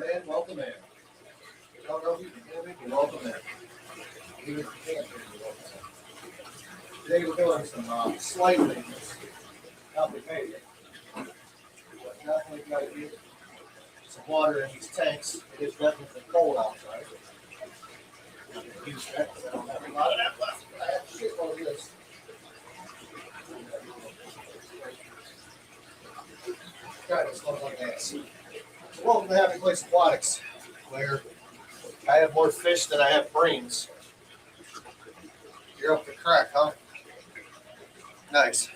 Welcome in, welcome in. I don't know if you can hear me, but welcome in. Even if you can't hear me, welcome in. Today we're doing some slight maintenance. Complicated. But definitely got to get some water in these tanks. It is definitely cold outside. I'm going to use that because I don't have a lot of that left. But I have shit all this. God, it's looking like ass. Welcome to Happy Place Aquatics, where I have more fish than I have brains. You're up to crack, huh? Nice.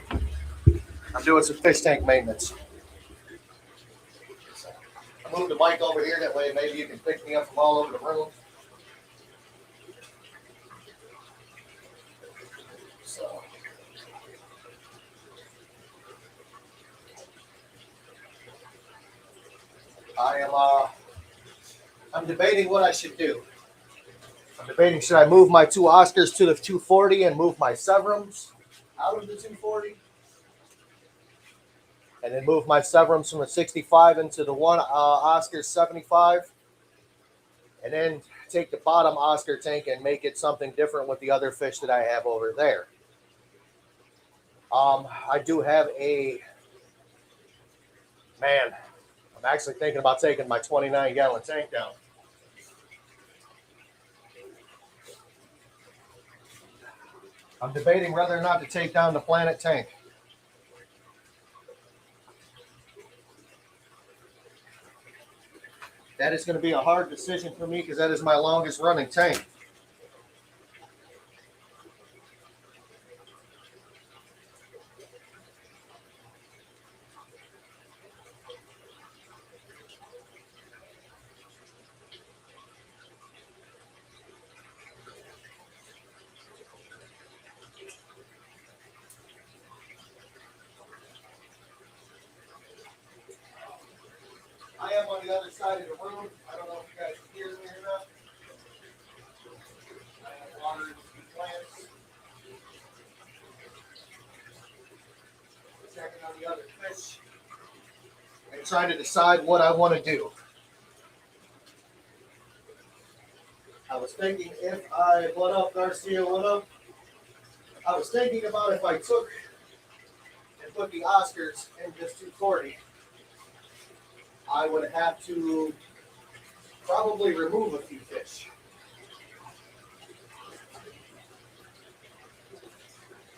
I'm doing some fish tank maintenance. I moved the mic over here, that way maybe you can pick me up from all over the room. So. I'm debating what I should do. I'm debating, should I move my two Oscars to the 240 and move my Severums out of the 240? And then move my Severums from the 65 into the one Oscar 75? And then take the bottom Oscar tank and make it something different with the other fish that I have over there. I do have I'm actually thinking about taking my 29-gallon tank down. I'm debating whether or not to take down the Planet tank. That is going to be a hard decision for me because that is my longest running tank. I am on the other side of the room. I don't know if you guys can hear me or not. I have water in the plants. Checking on the other fish. And trying to decide what I want to do. I was thinking what up, Garcia, what up? I was thinking about if I took and put the Oscars in this 240, I would have to probably remove a few fish.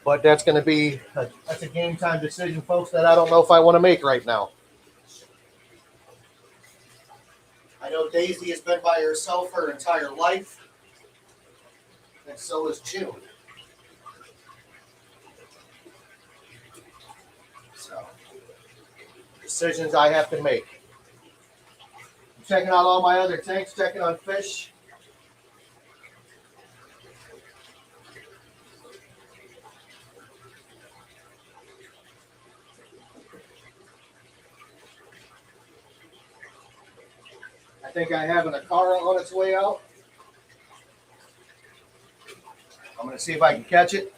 But that's going to be that's a game time decision, folks, that I don't know if I want to make right now. I know Daisy has been by herself her entire life, and so is June. So, decisions I have to make. I'm checking out all my other tanks, checking on fish. I think I have an Acara on its way out. I'm going to see if I can catch it.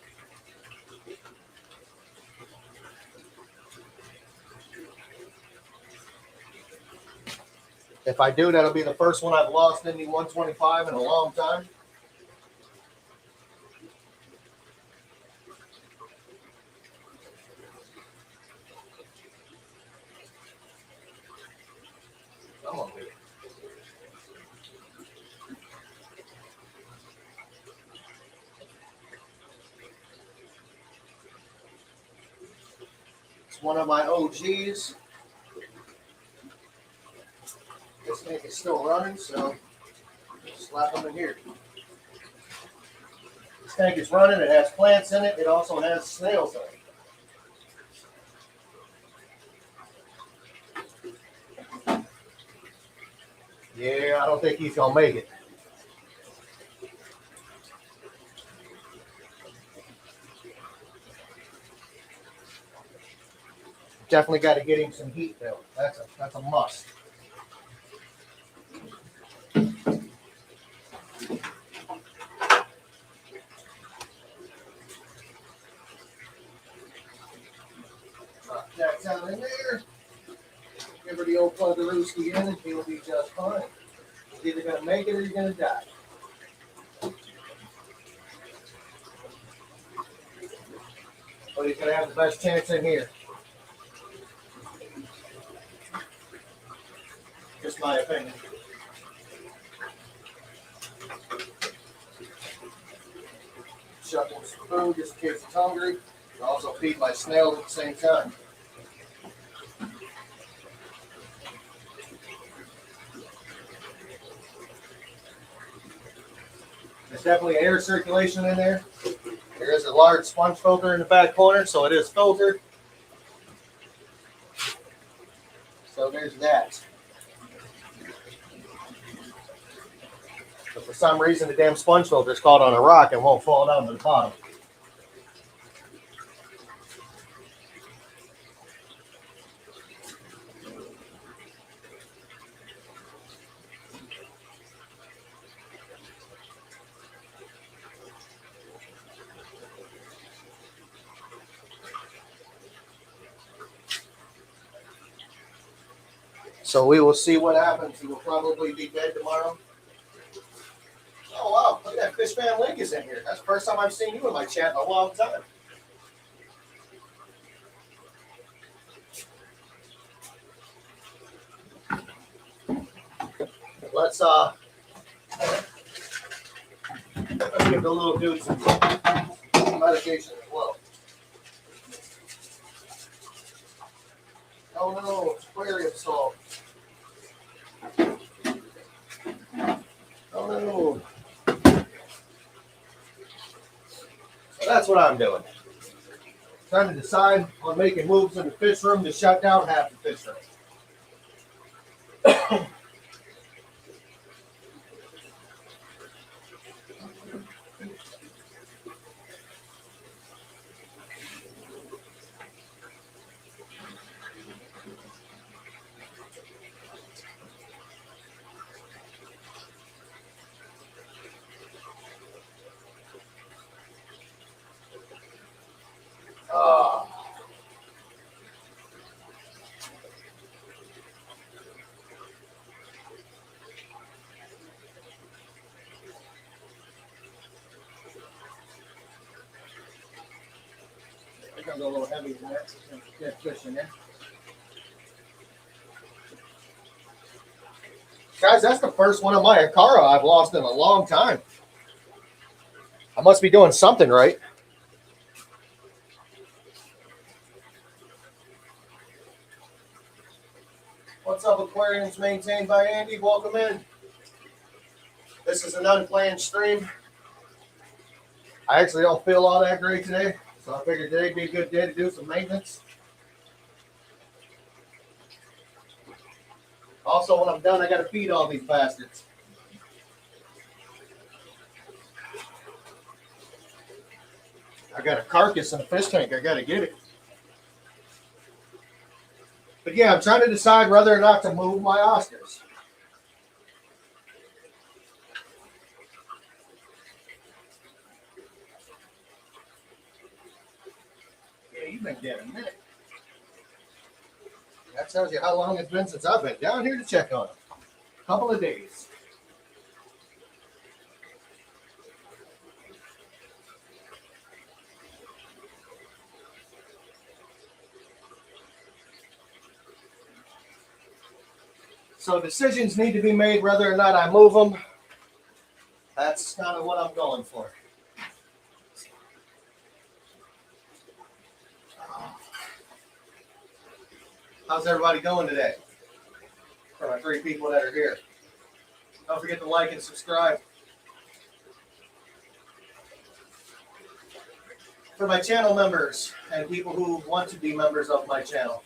If I do, that'll be the first one I've lost in the 125 in a long time. Come on, baby. It's one of my OGs. This tank is still running, so slap them in here. This tank is running. It has plants in it. It also has snails in it. Yeah, I don't think he's going to make it. Definitely got to get him some heat, though. That's a must. Drop that down in there. Give her the old plug the Rooski in and he'll be just fine. He's either going to make it or he's going to die. But he's going to have the best chance in here. Just my opinion. Shuckle some food just in case he's hungry. Also feed my snails at the same time. There's definitely air circulation in there. There is a large sponge filter in the back corner, so it is filtered. So there's that. But for some reason, the damn sponge filter is caught on a rock and won't fall down to the bottom. So we will see what happens. He will probably be dead tomorrow. Oh, wow. Look at that. Fish Fan Link is in here. That's the first time I've seen you in my chat in a long time. Let's give the little dude some medication as well. Oh no, aquarium salt. Oh no. So that's what I'm doing. Trying to decide on making moves in the fish room to shut down half the fish room. It's gonna go a little heavy than that. Get fish in there. Guys, that's the first one of my Acara I've lost in a long time. I must be doing something right. What's up, aquariums maintained by Andy? Welcome in. This is an unplanned stream. I actually don't feel all that great today, so I figured today'd be a good day to do some maintenance. Also, when I'm done, I got to feed all these bastards. I got a carcass in a fish tank. I got to get it. But yeah, I'm trying to decide whether or not to move my Oscars. Yeah, you've been dead a minute. That tells you how long it's been since I've been down here to check on him. A couple of days. So decisions need to be made whether or not I move them. That's kind of what I'm going for. How's everybody going today? For my 3 people that are here. Don't forget to like and subscribe. For my channel members and people who want to be members of my channel,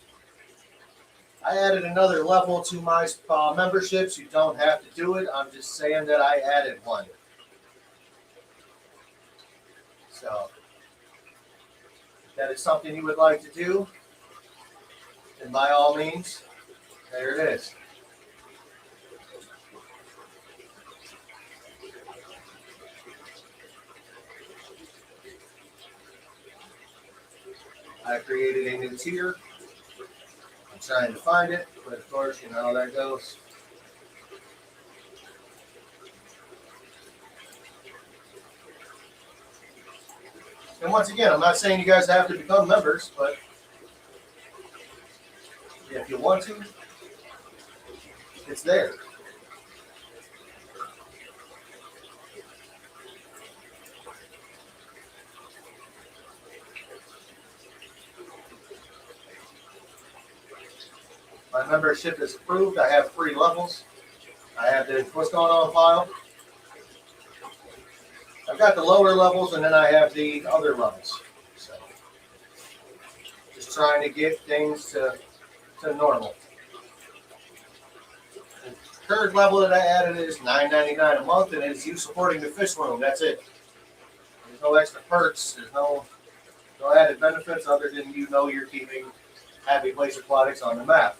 I added another level to my memberships. You don't have to do it. I'm just saying that I added one. So, if that is something you would like to do, then by all means, there it is. I created a new tier. I'm trying to find it, But of course, you know how that goes. And once again, I'm not saying you guys have to become members, but if you want to, it's there. My membership is approved. I have 3 levels. I have the What's Going On file. I've got the lower levels, and then I have the other levels. So, just trying to get things to normal. The third level that I added is $9.99 a month, and it's you supporting the fish room. That's it. There's no extra perks. There's no added benefits other than you're keeping Happy Place Aquatics on the map.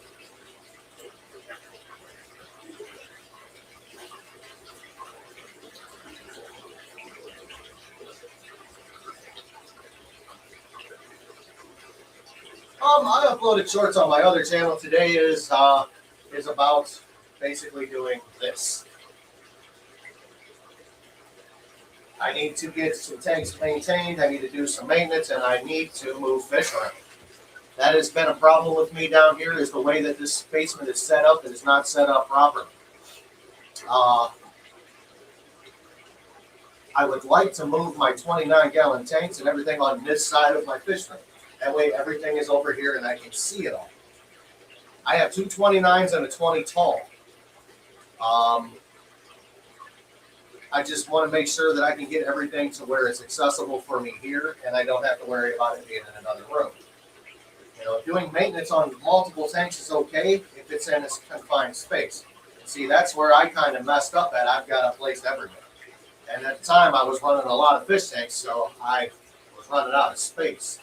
I uploaded shorts on my other channel. Today is about basically doing this. I need to get some tanks maintained. I need to do some maintenance, and I need to move fish around. That has been a problem with me down here. Is the way that this basement is set up. It is not set up properly. I would like to move my 29-gallon tanks and everything on this side of my fish room. That way everything is over here and I can see it all. I have 2 29s and a 20 tall. I just want to make sure that I can get everything to where it's accessible for me here and I don't have to worry about it being in another room. Doing maintenance on multiple tanks is okay if it's in a confined space. See, that's where I kind of messed up at. I've got a place everywhere. And at the time I was running a lot of fish tanks, so I was running out of space.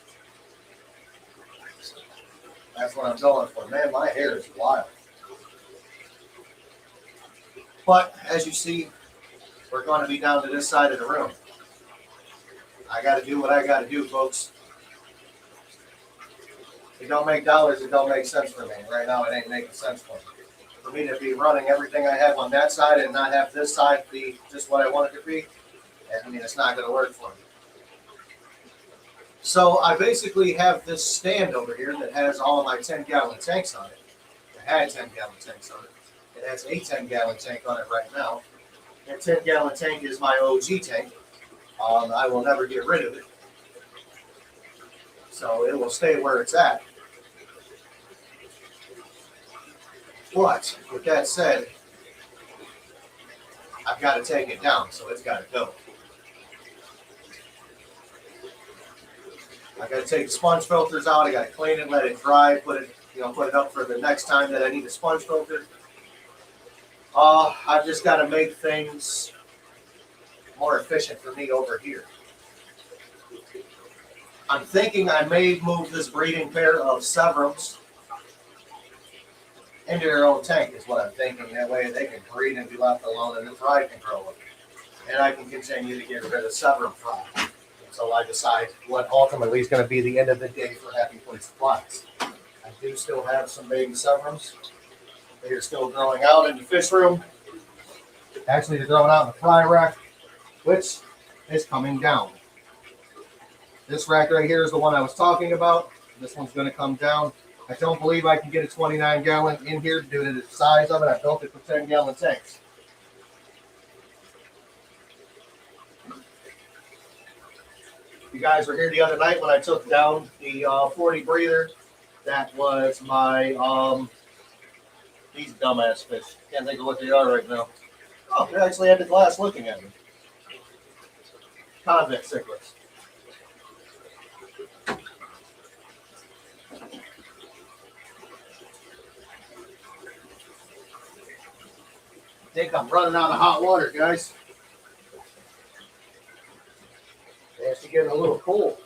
That's what I'm going for. Man, my hair is wild. But as you see, we're going to be down to this side of the room. I got to do what I got to do, folks. If it don't make dollars, it don't make sense for me. Right now, it ain't making sense for me. For me to be running everything I have on that side and not have this side be just what I want it to be, I mean, it's not going to work for me. So I basically have this stand over here that has all of my 10-gallon tanks on it. It had 10-gallon tanks on it. It has a 10-gallon tank on it right now. That 10-gallon tank is my OG tank. I will never get rid of it. So it will stay where it's at. But with that said, I've got to take it down, so it's got to go. I got to take the sponge filters out. I got to clean it, let it dry, put it up for the next time that I need a sponge filter. I've just got to make things more efficient for me over here. I'm thinking I may move this breeding pair of Severums into their own tank is what I'm thinking. That way they can breed and be left alone and the fry can grow up. And I can continue to get rid of Severum fry until I decide what ultimately is going to be the end of the day for Happy Place Supplies. I do still have some baby Severums. They are still growing out in the fish room. Actually, they're growing out in the fry rack, which is coming down. This rack right here is the one I was talking about. This one's going to come down. I don't believe I can get a 29-gallon in here due to the size of it. I built it for 10-gallon tanks. You guys were here the other night when I took down the 40 breather. That was my, these dumbass fish. Can't think of what they are right now. Oh, they actually had the glass looking at me. Convict cichlids. I think I'm running out of hot water, guys. It's actually getting a little cold.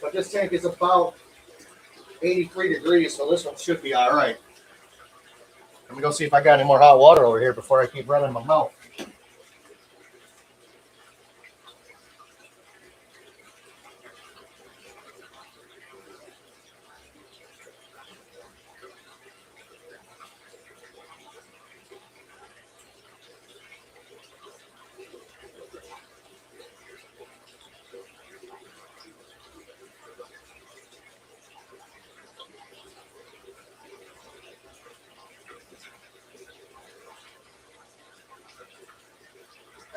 But this tank is about 83 degrees, so this one should be all right. Let me go see if I got any more hot water over here before I keep running my mouth.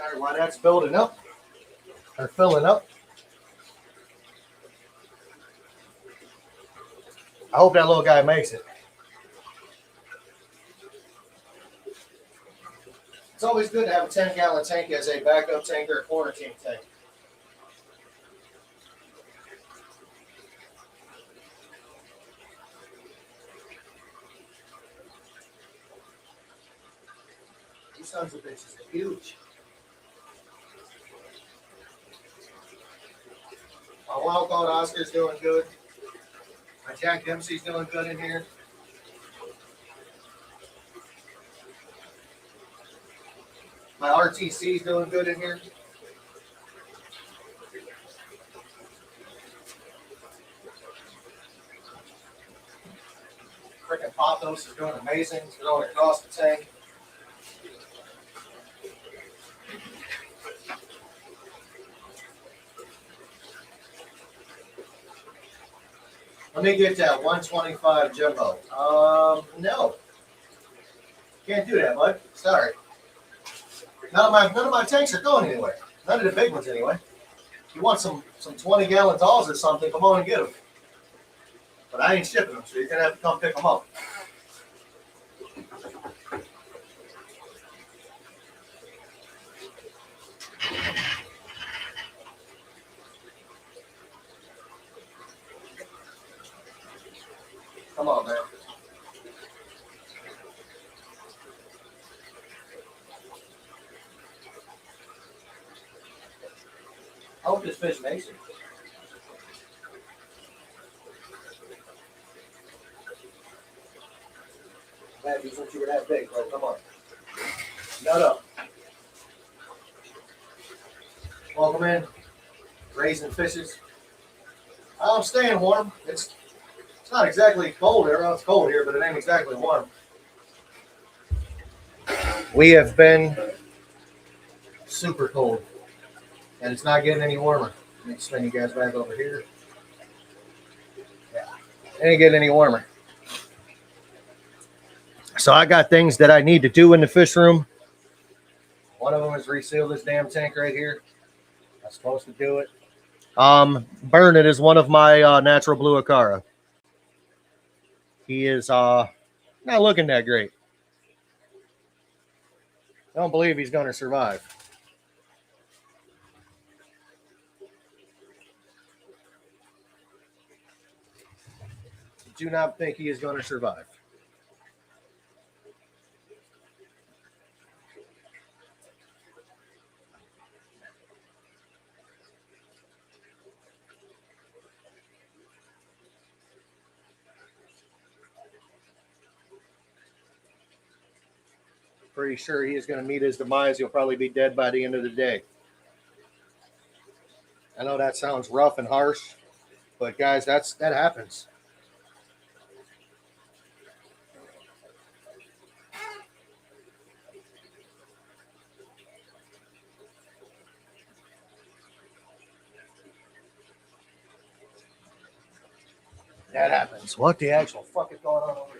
All right, while that's building up or filling up, I hope that little guy makes it. It's always good to have a 10-gallon tank as a backup tank or a quarantine tank. These sons of bitches are huge. My wild caught Oscar's doing good. My Jack Dempsey's doing good in here. My RTC's doing good in here. Freaking Pothos is doing amazing. He's throwing across the tank. Let me get that 125 jumbo. No. Can't do that, bud. Sorry. None of my tanks are going anywhere. None of the big ones anyway. If you want some 20-gallon dolls or something, come on and get them. But I ain't shipping them, so you're gonna have to come pick them up. Come on, man. I hope this fish makes it. Matthew, since you were that big, bro, come on. Nut up. Welcome in. Raising fishes. I'm staying warm. It's not exactly cold here. Well, it's cold here, but it ain't exactly warm. We have been super cold, and it's not getting any warmer. Let me spin you guys back over here. Yeah, it ain't getting any warmer. So I got things that I need to do in the fish room. One of them is reseal this damn tank right here. I'm supposed to do it. Burn it is one of my natural blue Acara. He is not looking that great. I don't believe he's going to survive. Do not think he is going to survive. Pretty sure he is going to meet his demise. He'll probably be dead by the end of the day. I know that sounds rough and harsh, but guys, that happens. That happens. What the actual fuck is going on over here?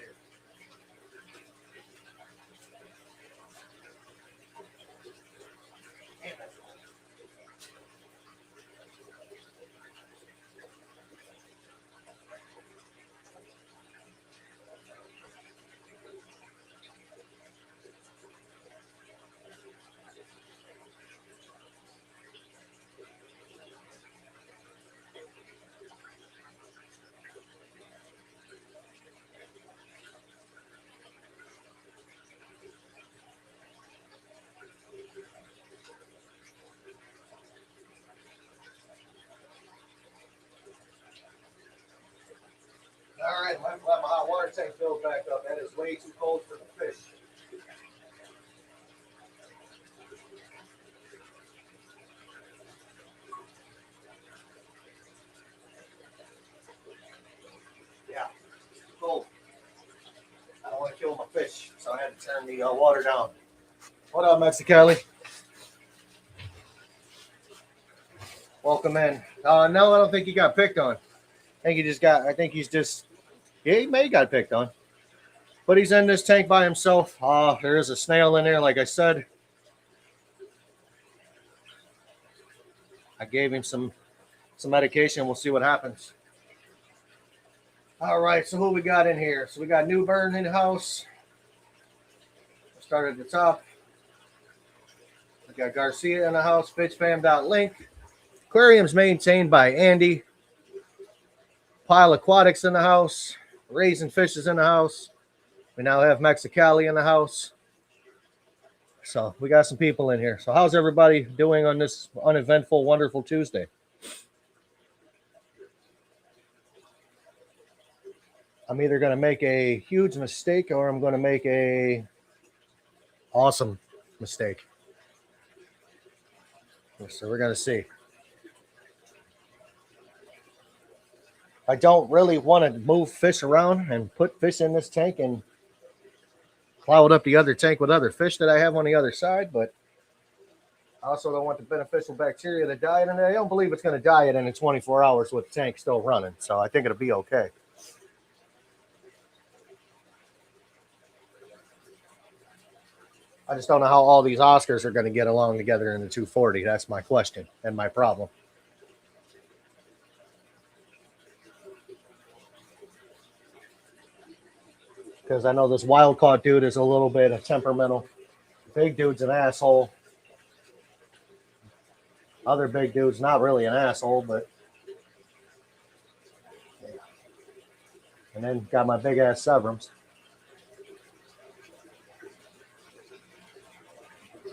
All right, I'm going to let my hot water tank fill back up. That is way too cold for the fish. Yeah, it's too cold. I don't want to kill my fish, so I had to turn the water down. What up, Mexicali? Welcome in. No, I don't think he got picked on. I think he's just, yeah, he may got picked on. But he's in this tank by himself. There is a snail in there, like I said. I gave him some medication. We'll see what happens. All right, so who we got in here? So we got New Bern in the house. Start at the top. We got Garcia in the house. FishFam.link. Aquarium's maintained by Andy. Pile Aquatics in the house. Raising Fishes in the house. We now have Mexicali in the house. So we got some people in here. So how's everybody doing on this uneventful, wonderful Tuesday? I'm either going to make a huge mistake or I'm going to make a awesome mistake. So we're going to see. I don't really want to move fish around and put fish in this tank and cloud up the other tank with other fish that I have on the other side, but I also don't want the beneficial bacteria to die, and I don't believe it's going to die in 24 hours with the tank still running, so I think it'll be okay. I just don't know how all these Oscars are going to get along together in the 240. That's my question and my problem. Because I know this wild caught dude is a little bit of temperamental. Big dude's an asshole. Other big dude's not really an asshole, but yeah. And then got my big ass Severums.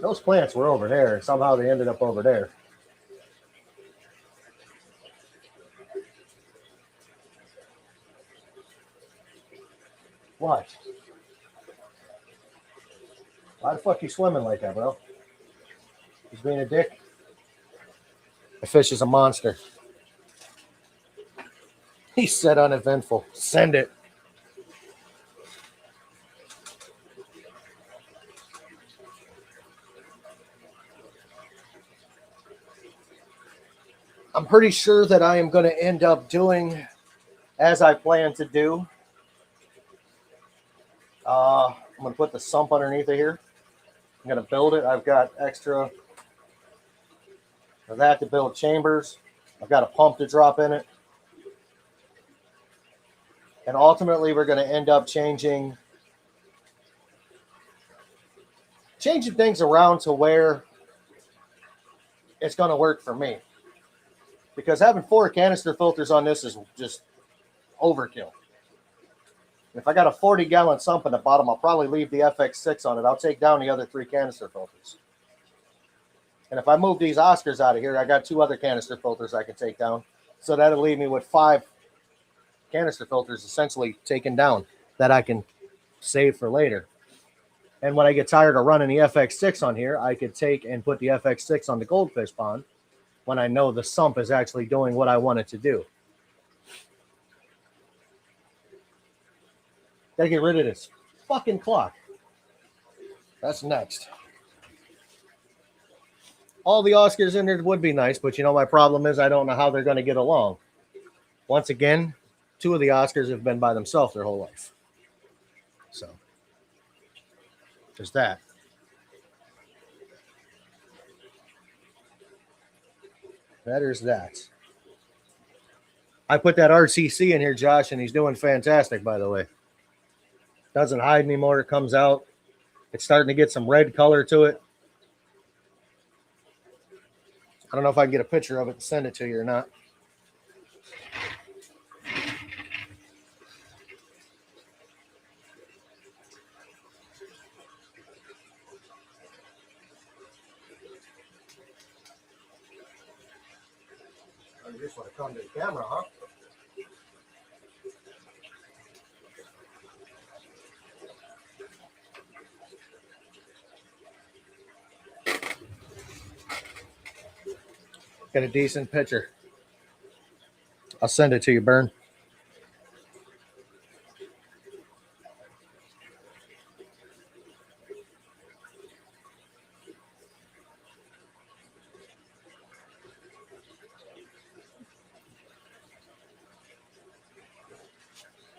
Those plants were over there, and somehow they ended up over there. What? Why the fuck you swimming like that, bro? He's being a dick. The fish is a monster. He said uneventful. Send it. I'm pretty sure that I am going to end up doing as I plan to do. I'm going to put the sump underneath it here. I'm going to build it. I've got extra of that to build chambers. I've got a pump to drop in it. And ultimately, we're going to end up changing things around to where it's going to work for me. Because having 4 canister filters on this is just overkill. If I got a 40-gallon sump in the bottom, I'll probably leave the FX6 on it. I'll take down the other 3 canister filters. And if I move these Oscars out of here, I got 2 other canister filters I can take down. So that'll leave me with 5 canister filters essentially taken down that I can save for later. And when I get tired of running the FX6 on here, I could take and put the FX6 on the goldfish pond when I know the sump is actually doing what I want it to do. Gotta get rid of this fucking clock. That's next. All the Oscars in there would be nice, but you know my problem is I don't know how they're going to get along. Once again, 2 of the Oscars have been by themselves their whole life. So, there's that. There's that. I put that RCC in here, Josh, and he's doing fantastic, by the way. Doesn't hide anymore. It comes out. It's starting to get some red color to it. I don't know if I can get a picture of it and send it to you or not. You just want to come to the camera, huh? Got a decent picture. I'll send it to you, Bern.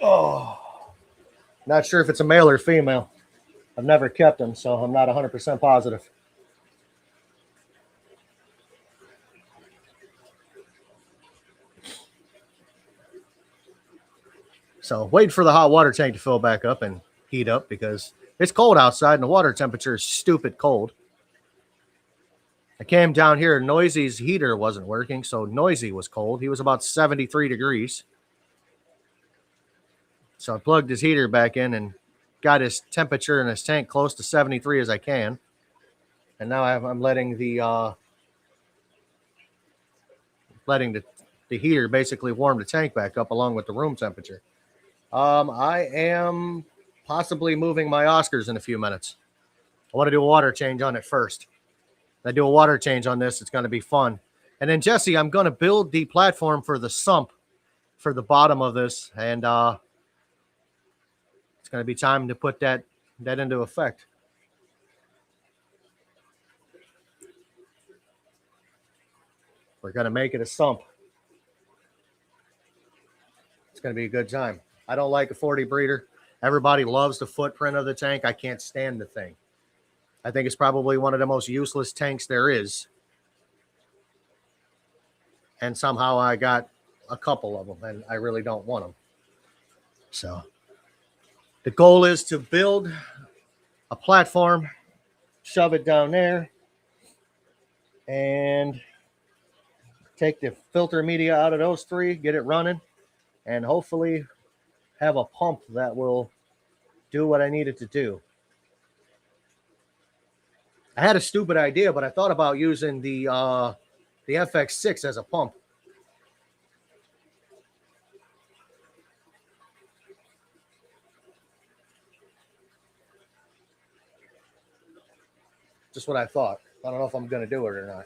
Oh, not sure if it's a male or female. I've never kept them, so I'm not 100% positive. So waiting for the hot water tank to fill back up and heat up because it's cold outside and the water temperature is stupid cold. I came down here, Noisy's heater wasn't working, so Noisy was cold. He was about 73 degrees. So I plugged his heater back in and got his temperature in his tank close to 73 as I can. And now I'm letting the heater basically warm the tank back up along with the room temperature. I am possibly moving my Oscars in a few minutes. I want to do a water change on it first. If I do a water change on this, it's going to be fun. And then, Jesse, I'm going to build the platform for the sump for the bottom of this. And it's going to be time to put that into effect. We're going to make it a sump. It's going to be a good time. I don't like a 40 breeder. Everybody loves the footprint of the tank. I can't stand the thing. I think it's probably one of the most useless tanks there is. And somehow I got a couple of them, and I really don't want them. So the goal is to build a platform, shove it down there, and take the filter media out of those three, get it running, and hopefully have a pump that will do what I need it to do. I had a stupid idea, but I thought about using the FX6 as a pump. Just what I thought. I don't know if I'm going to do it or not.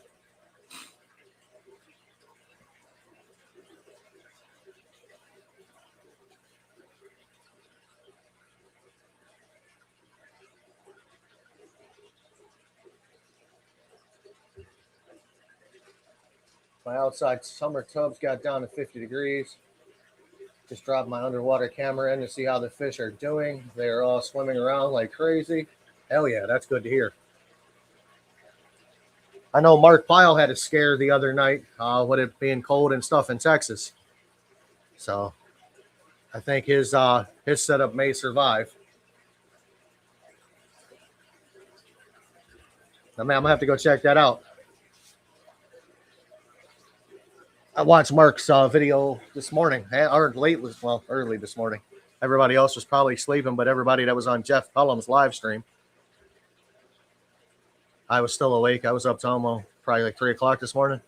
My outside summer tubs got down to 50 degrees. Just dropped my underwater camera in to see how the fish are doing. They're all swimming around like crazy. Hell yeah, that's good to hear. I know Mark Pyle had a scare the other night with it being cold and stuff in Texas. So I think his setup may survive. I mean, I'm gonna have to go check that out. I watched Mark's video this morning, or early this morning. Everybody else was probably sleeping, but everybody that was on Jeff Pelham's live stream, I was still awake. I was up to almost probably like 3 o'clock this morning.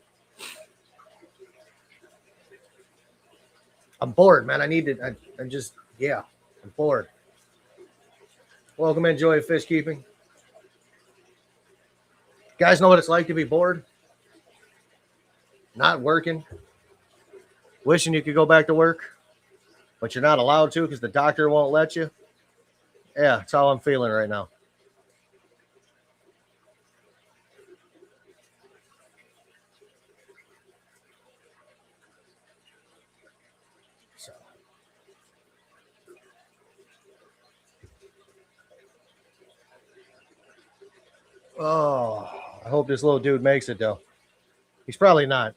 I'm bored, man. I'm bored. Welcome in, Joy of Fish Keeping. You guys know what it's like to be bored? Not working, wishing you could go back to work, but you're not allowed to because the doctor won't let you. Yeah, that's how I'm feeling right now. So. Oh, I hope this little dude makes it, though. He's probably not.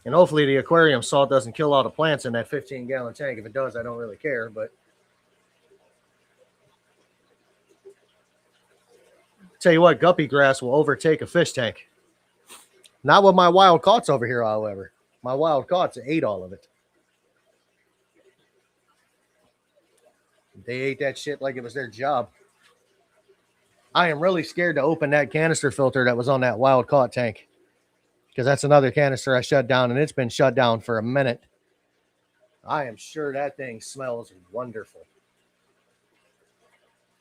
And hopefully the aquarium salt doesn't kill all the plants in that 15-gallon tank. If it does, I don't really care. But tell you what, guppy grass will overtake a fish tank. Not with my wild caughts over here, however. My wild caughts ate all of it. They ate that shit like it was their job. I am really scared to open that canister filter that was on that wild caught tank, because that's another canister I shut down, and it's been shut down for a minute. I am sure that thing smells wonderful.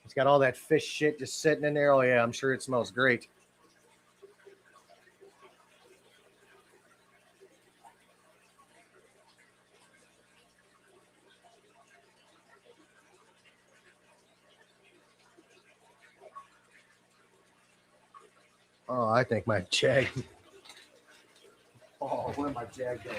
It's got all that fish shit just sitting in there. Oh, yeah, I'm sure it smells great. Oh, I think my jag. Oh, where's my jag going?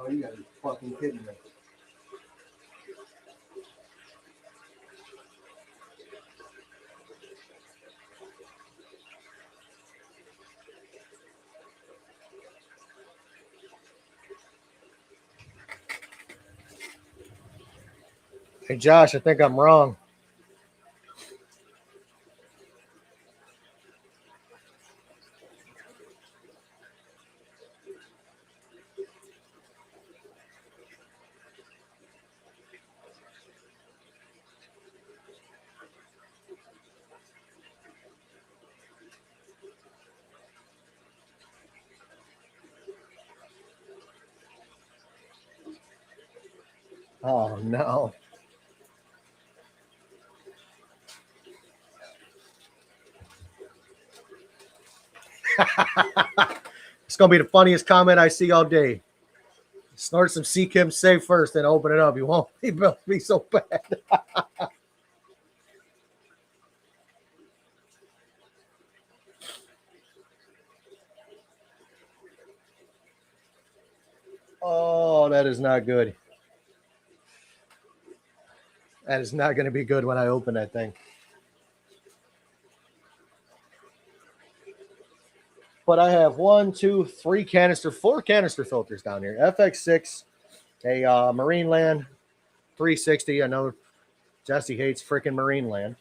Oh, you gotta be fucking kidding me. Hey, Josh, I think I'm wrong. Oh, no. It's going to be the funniest comment I see all day. Snort some Seachem safe first, then open it up. You won't be so bad. Oh, that is not good. That is not going to be good when I open that thing. But I have 4 canister filters down here. FX6, a Marineland 360. I know Jesse hates freaking Marineland.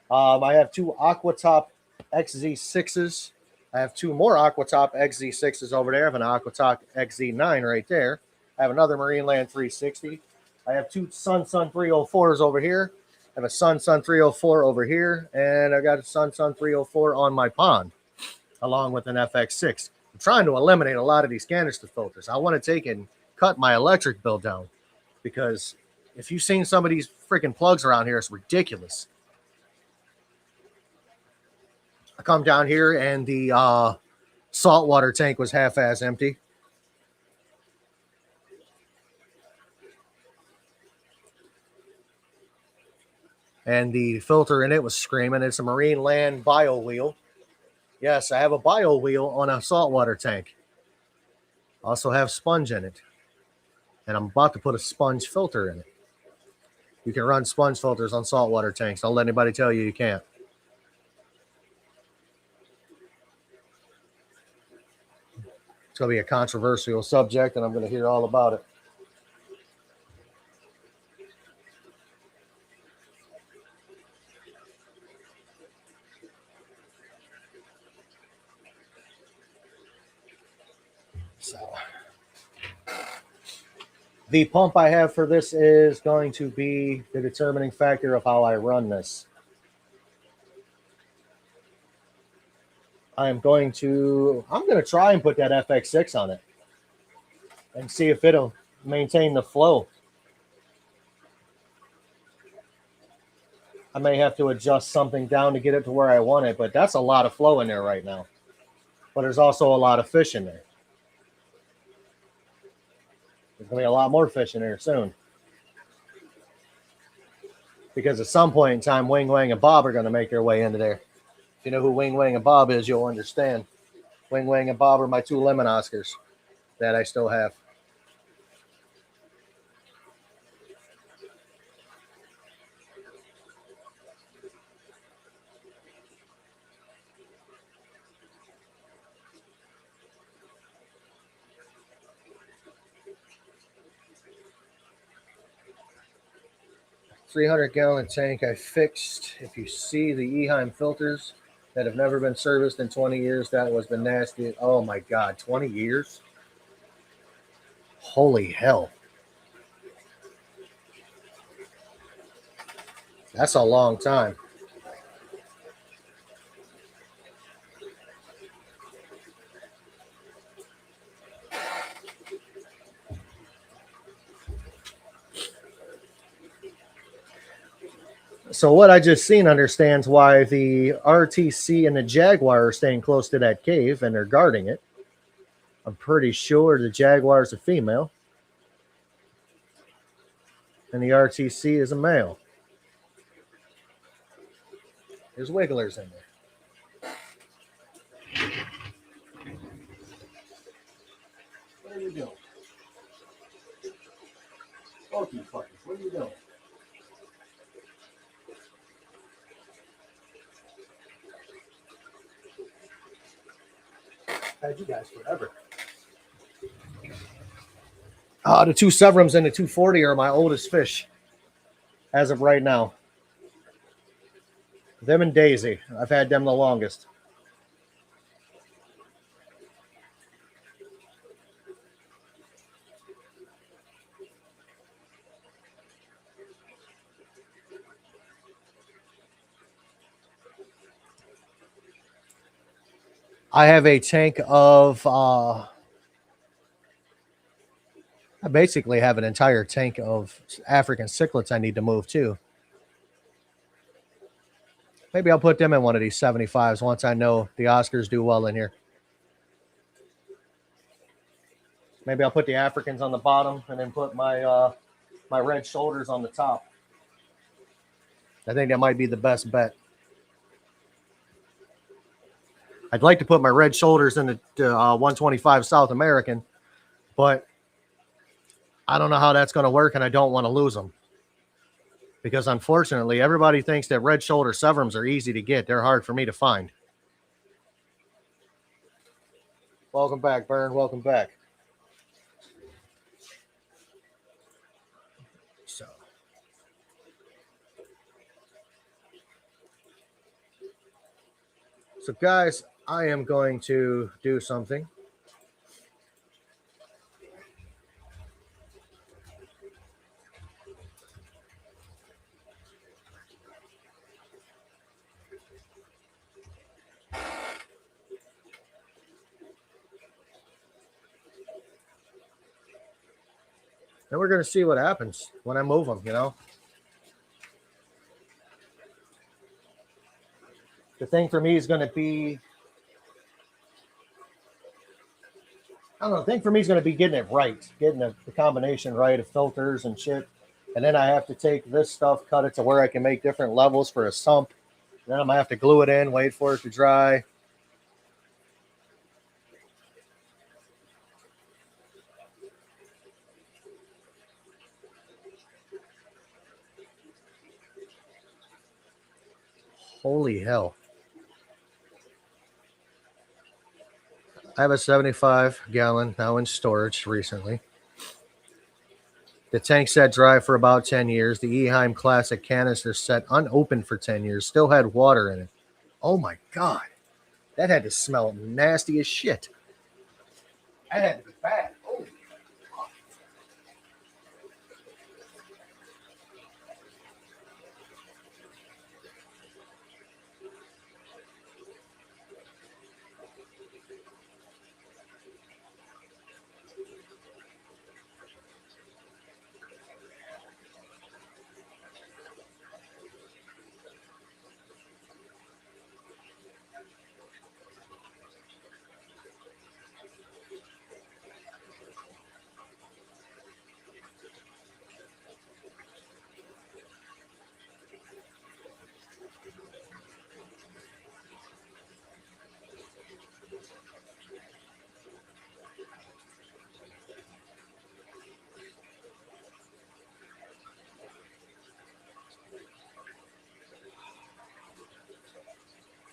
I have 2 Aquatop XZ6s. I have 2 more Aquatop XZ6s over there. I have an Aquatop XZ9 right there. I have another Marineland 360. I have 2 Sun 304s over here. I have a Sun 304 over here. And I got a Sun 304 on my pond, along with an FX6. I'm trying to eliminate a lot of these canister filters. I want to take and cut my electric bill down, because if you've seen some of these freaking plugs around here, it's ridiculous. I come down here and the saltwater tank was half-ass empty. And the filter in it was screaming. It's a Marineland bio wheel. Yes, I have a bio wheel on a saltwater tank. Also have sponge in it. And I'm about to put a sponge filter in it. You can run sponge filters on saltwater tanks. Don't let anybody tell you can't. It's going to be a controversial subject, and I'm going to hear all about it. So, the pump I have for this is going to be the determining factor of how I run this. I'm going to try and put that FX6 on it and see if it'll maintain the flow. I may have to adjust something down to get it to where I want it, but that's a lot of flow in there right now. But there's also a lot of fish in there. There's going to be a lot more fish in there soon. Because at some point in time, Wing Wang and Bob are going to make their way into there. If you know who Wing Wang and Bob is, you'll understand. Wing Wang and Bob are my 2 lemon Oscars that I still have. $300-gallon tank I fixed. If you see the Eheim filters that have never been serviced in 20 years, that was the nasty. Oh my God, 20 years? Holy hell. That's a long time. So what I just seen understands why the RTC and the Jaguar are staying close to that cave and they're guarding it. I'm pretty sure the Jaguar is a female and the RTC is a male. There's wigglers in there. What are you doing? Had you guys forever. The two Severums and the 240 are my oldest fish as of right now. Them and Daisy. I've had them the longest. I have a tank of I basically have an entire tank of African cichlids I need to move too. Maybe I'll put them in one of these 75s once I know the Oscars do well in here. Maybe I'll put the Africans on the bottom and then put my my red shoulders on the top. I think that might be the best bet. I'd like to put my red shoulders in the 125 South American, but I don't know how that's going to work, and I don't want to lose them. Because unfortunately, everybody thinks that red shoulder Severums are easy to get. They're hard for me to find. Welcome back, Bern. Welcome back. So guys, I am going to do something. And we're going to see what happens when I move them, you know. The thing for me is going to be, I don't know, the thing for me is going to be getting it right, getting the combination right of filters and shit. And then I have to take this stuff, cut it to where I can make different levels for a sump. Then I'm going to have to glue it in, wait for it to dry. Holy hell. I have a 75-gallon now in storage recently. The tank sat dry for about 10 years. The Eheim Classic canister sat unopened for 10 years. Still had water in it. Oh my God. That had to smell nasty as shit. That had to be bad. Oh.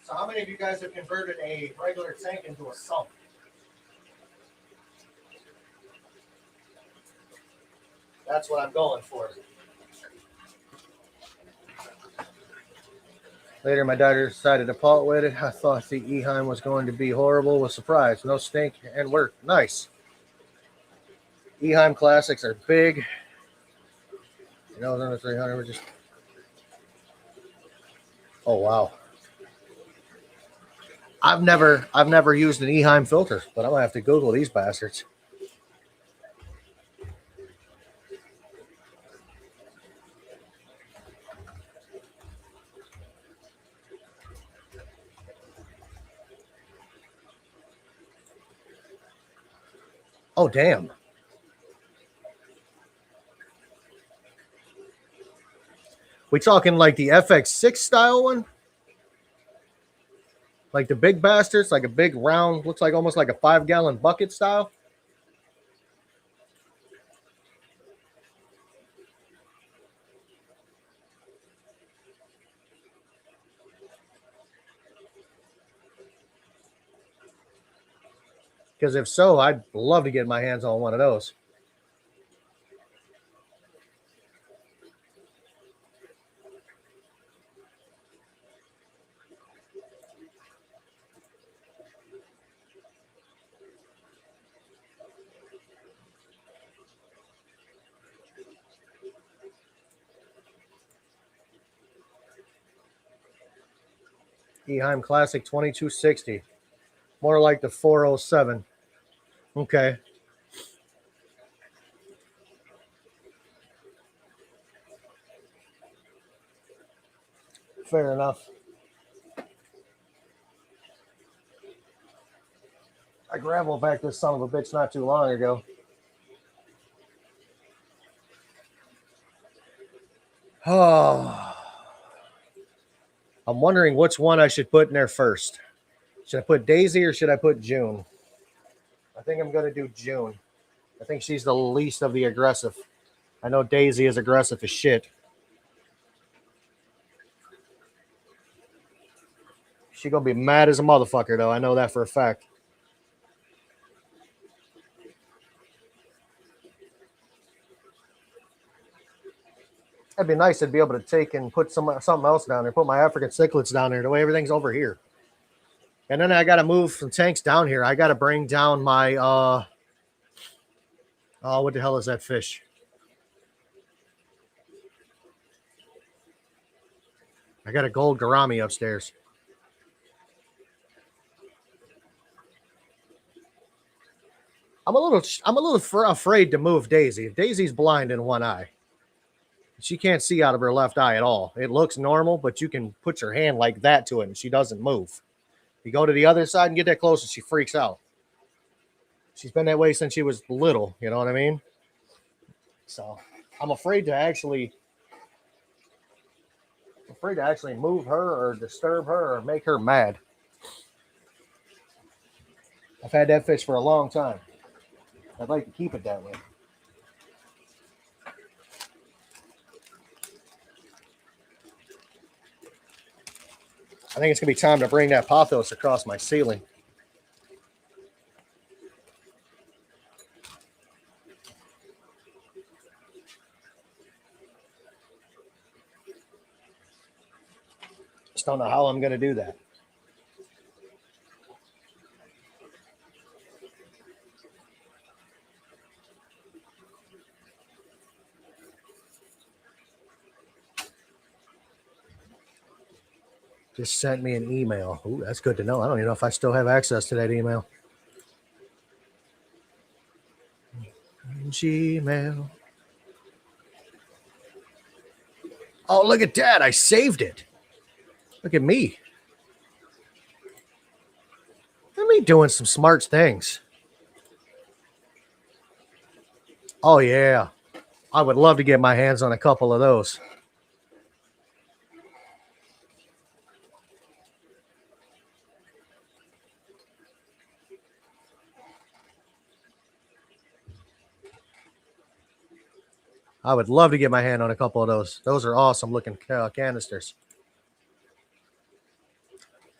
So how many of you guys have converted a regular tank into a sump? That's what I'm going for. Later, my daughter decided to part with it. I thought the Eheim was going to be horrible. Was surprised. No stink and work. Nice. Eheim Classics are big. You know, under 300. We're just. Oh wow. I've never used an Eheim filter, but I'm gonna have to Google these bastards. Oh damn. We talking like the FX6 style one? Like the big bastards, like a big round, looks like almost like a 5-gallon bucket style. Because if so, I'd love to get my hands on one of those. Eheim Classic 2260. More like the 407. Okay. Fair enough. I gravel back this son of a bitch not too long ago. Oh. I'm wondering which one I should put in there first. Should I put Daisy or should I put June? I think I'm going to do June. I think she's the least of the aggressive. I know Daisy is aggressive as shit. She's going to be mad as a motherfucker, though. I know that for a fact. That'd be nice to be able to take and put something else down there. Put my African cichlids down there. The way everything's over here. And then I got to move some tanks down here. I got to bring down my, what the hell is that fish? I got a gold gourami upstairs. I'm a little afraid to move Daisy. Daisy's blind in one eye. She can't see out of her left eye at all. It looks normal, but you can put your hand like that to it and she doesn't move. You go to the other side and get that close and she freaks out. She's been that way since she was little, you know what I mean? So I'm afraid to actually move her or disturb her or make her mad. I've had that fish for a long time. I'd like to keep it that way. I think it's going to be time to bring that pothos across my ceiling. Just don't know how I'm going to do that. Just sent me an email. Ooh, that's good to know. I don't even know if I still have access to that email. Gmail. Oh, look at that. I saved it. Look at me. Look at me doing some smart things. Oh, yeah. I would love to get my hands on a couple of those. I would love to get my hand on a couple of those. Those are awesome looking canisters.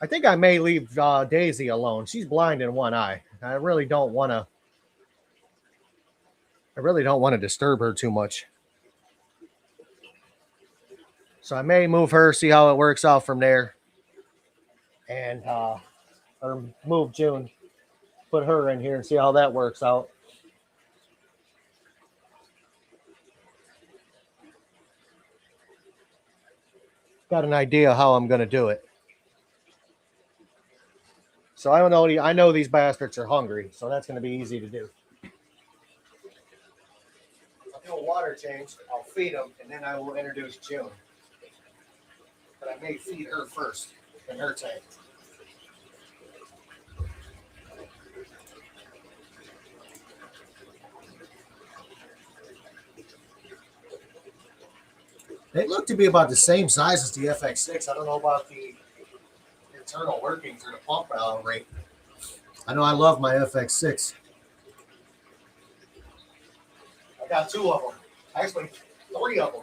I think I may leave Daisy alone. She's blind in one eye. I really don't want to disturb her too much. So I may move her, see how it works out from there. And or move June, put her in here and see how that works out. Got an idea how I'm going to do it. So I know these bastards are hungry, so that's going to be easy to do. I'll do a water change, I'll feed them, and then I will introduce June. But I may feed her first in her tank. They look to be about the same size as the FX6. I don't know about the internal workings or the pump rate. I know I love my FX6. I got two of them. Actually, three of them.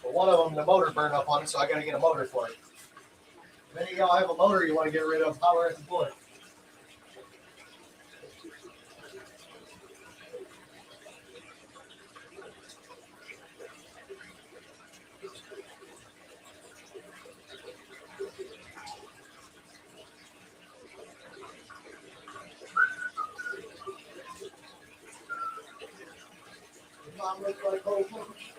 But one of them, the motor burned up on it, so I got to get a motor for it. If any of y'all have a motor you want to get rid of, holler at the boy. looks like whole bunch.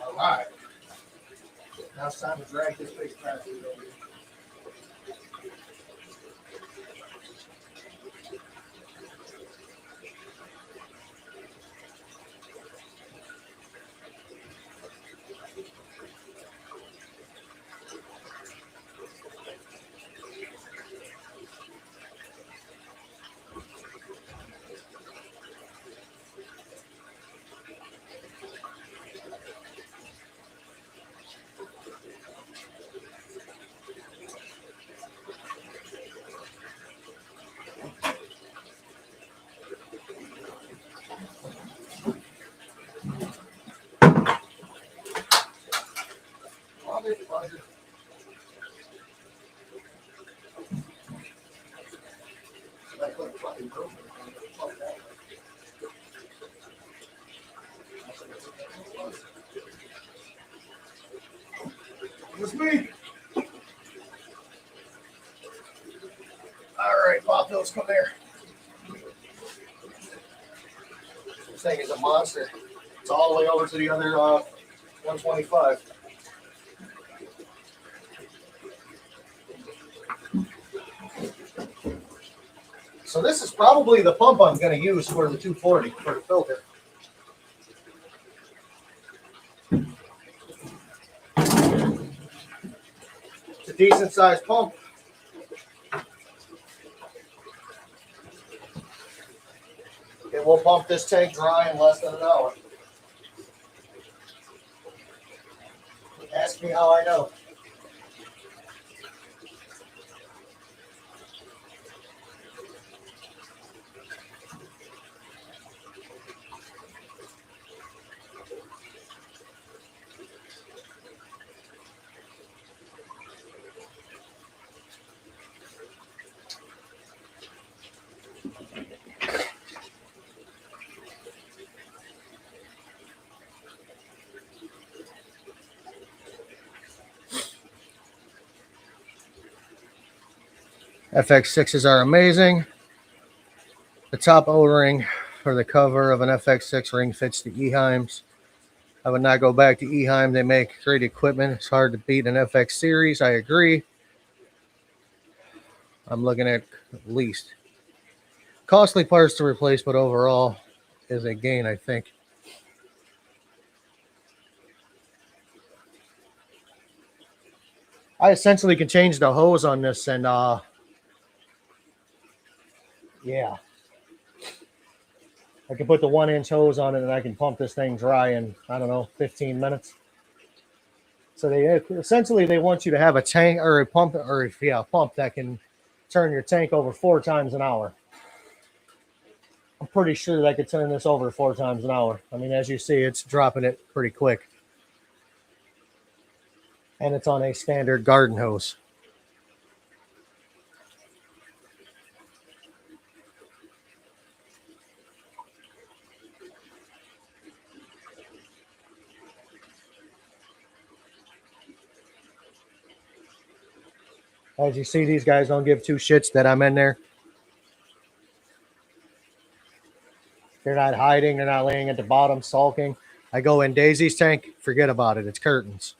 All right. Now it's time to drag this big crap over here. It's me. All right, Bob Phillips, come here. This thing is a monster. It's all the way over to the other 125. So this is probably the pump I'm going to use for the 240 for the filter. It's a decent sized pump. It will pump this tank dry in less than an hour. Ask me how I know. FX6s are amazing. The top O-ring for the cover of an FX6 ring fits the Eheims. I would not go back to Eheim. They make great equipment. It's hard to beat an FX series. I agree. I'm looking at least. Costly parts to replace, but overall is a gain, I think. I essentially can change the hose on this and yeah. I can put the 1-inch hose on it and I can pump this thing dry in, I don't know, 15 minutes. So they essentially want you to have a tank or a pump pump that can turn your tank over 4 times an hour. I'm pretty sure that I could turn this over 4 times an hour. I mean, as you see, it's dropping it pretty quick. And it's on a standard garden hose. As you see, these guys don't give 2 shits that I'm in there. They're not hiding. They're not laying at the bottom, sulking. I go in Daisy's tank, forget about it. It's curtains.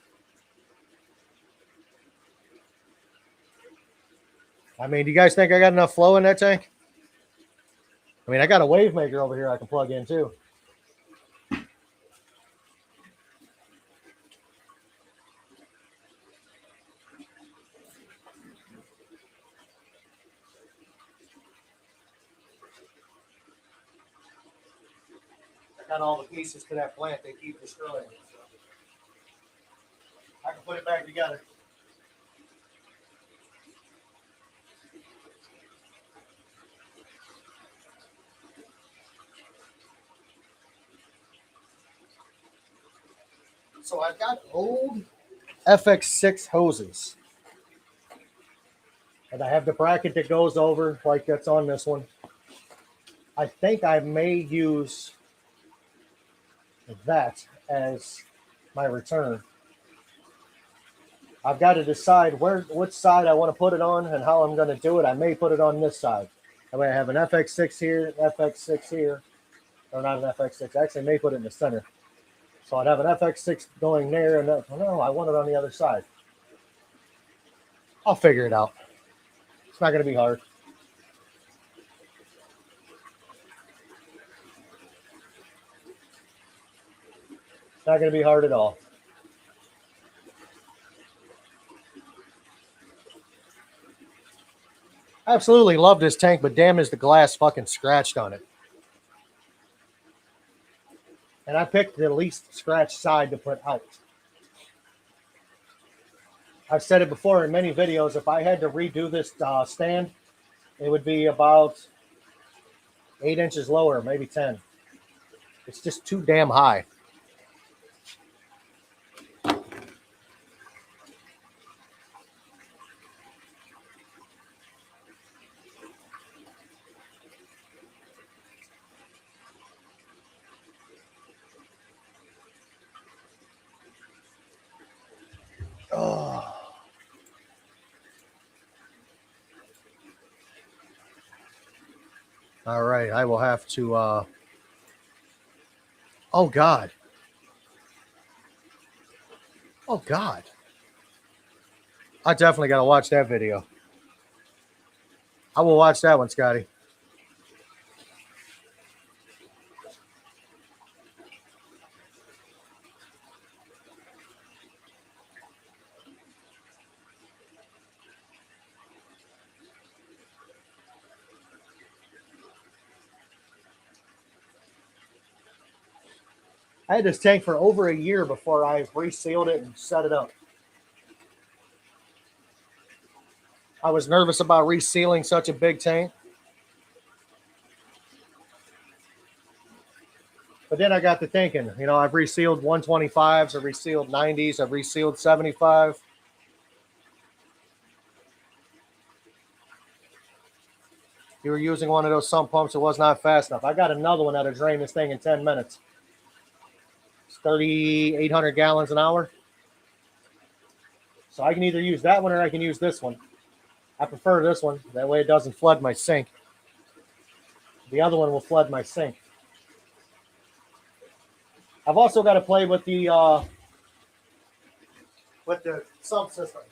I mean, do you guys think I got enough flow in that tank? I mean, I got a wave maker over here I can plug in too. I got all the pieces to that plant they keep destroying. So I can put it back together. So I've got old FX6 hoses. And I have the bracket that goes over, like that's on this one. I think I may use that as my return. I've got to decide which side I want to put it on and how I'm going to do it. I may put it on this side. That way I have an FX6 here, FX6 here, or not an FX6. Actually, I may put it in the center. So I'd have an FX6 going there, and no, I want it on the other side. I'll figure it out. It's not going to be hard. It's not going to be hard at all. I absolutely love this tank, but damn is the glass fucking scratched on it. And I picked the least scratched side to put out. I've said it before in many videos, if I had to redo this stand, it would be about 8 inches lower, maybe 10. It's just too damn high. Oh. All right, I will have to. Oh God. Oh God. I definitely got to watch that video. I will watch that one, Scotty. I had this tank for over a year before I resealed it and set it up. I was nervous about resealing such a big tank. But then I got to thinking, you know, I've resealed 125s, I've resealed 90s, I've resealed 75. You were using one of those sump pumps, it was not fast enough. I got another one that'll drain this thing in 10 minutes. It's 3,800 gallons an hour. So I can either use that one or I can use this one. I prefer this one. That way it doesn't flood my sink. The other one will flood my sink. I've also got to play with the sump system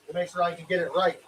to make sure I can get it right.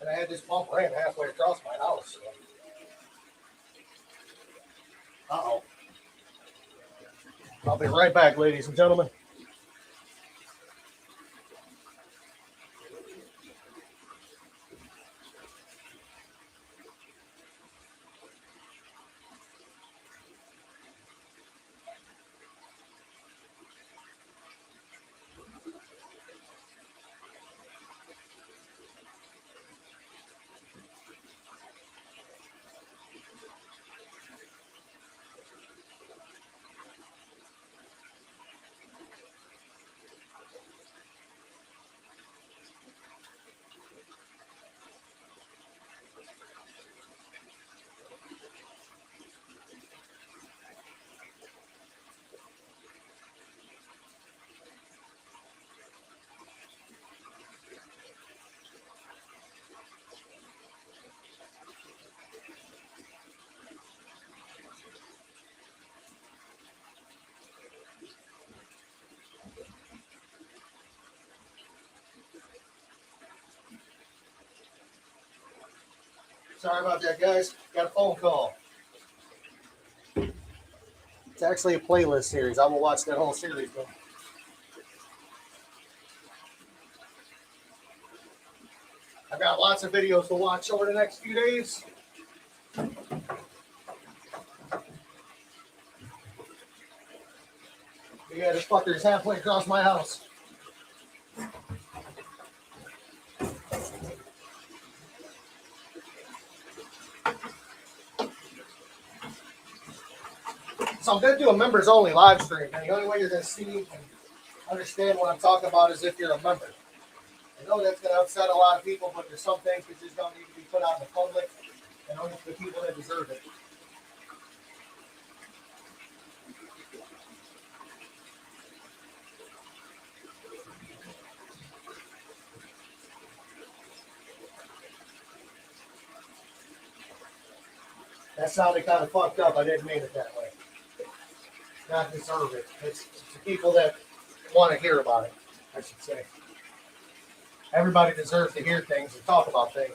And I had this pump ran halfway across my house. Uh-oh. I'll be right back, ladies and gentlemen. Sorry about that, guys. Got a phone call. It's actually a playlist series. I will watch that whole series, though. I've got lots of videos to watch over the next few days. Yeah, this fucker's halfway across my house. So I'm going to do a members only live stream. And the only way you're going to see and understand what I'm talking about is if you're a member. I know that's going to upset a lot of people, but there's some things that just don't need to be put out in the public and only for the people that deserve it. That sounded kind of fucked up. I didn't mean it that way. Not deserve it. It's the people that want to hear about it, I should say. Everybody deserves to hear things and talk about things.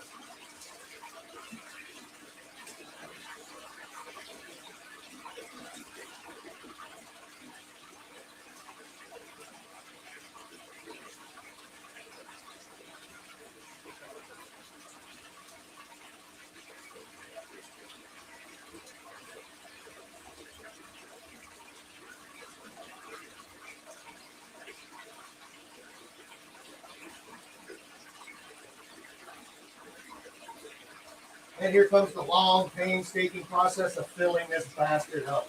And here comes the long, painstaking process of filling this bastard up.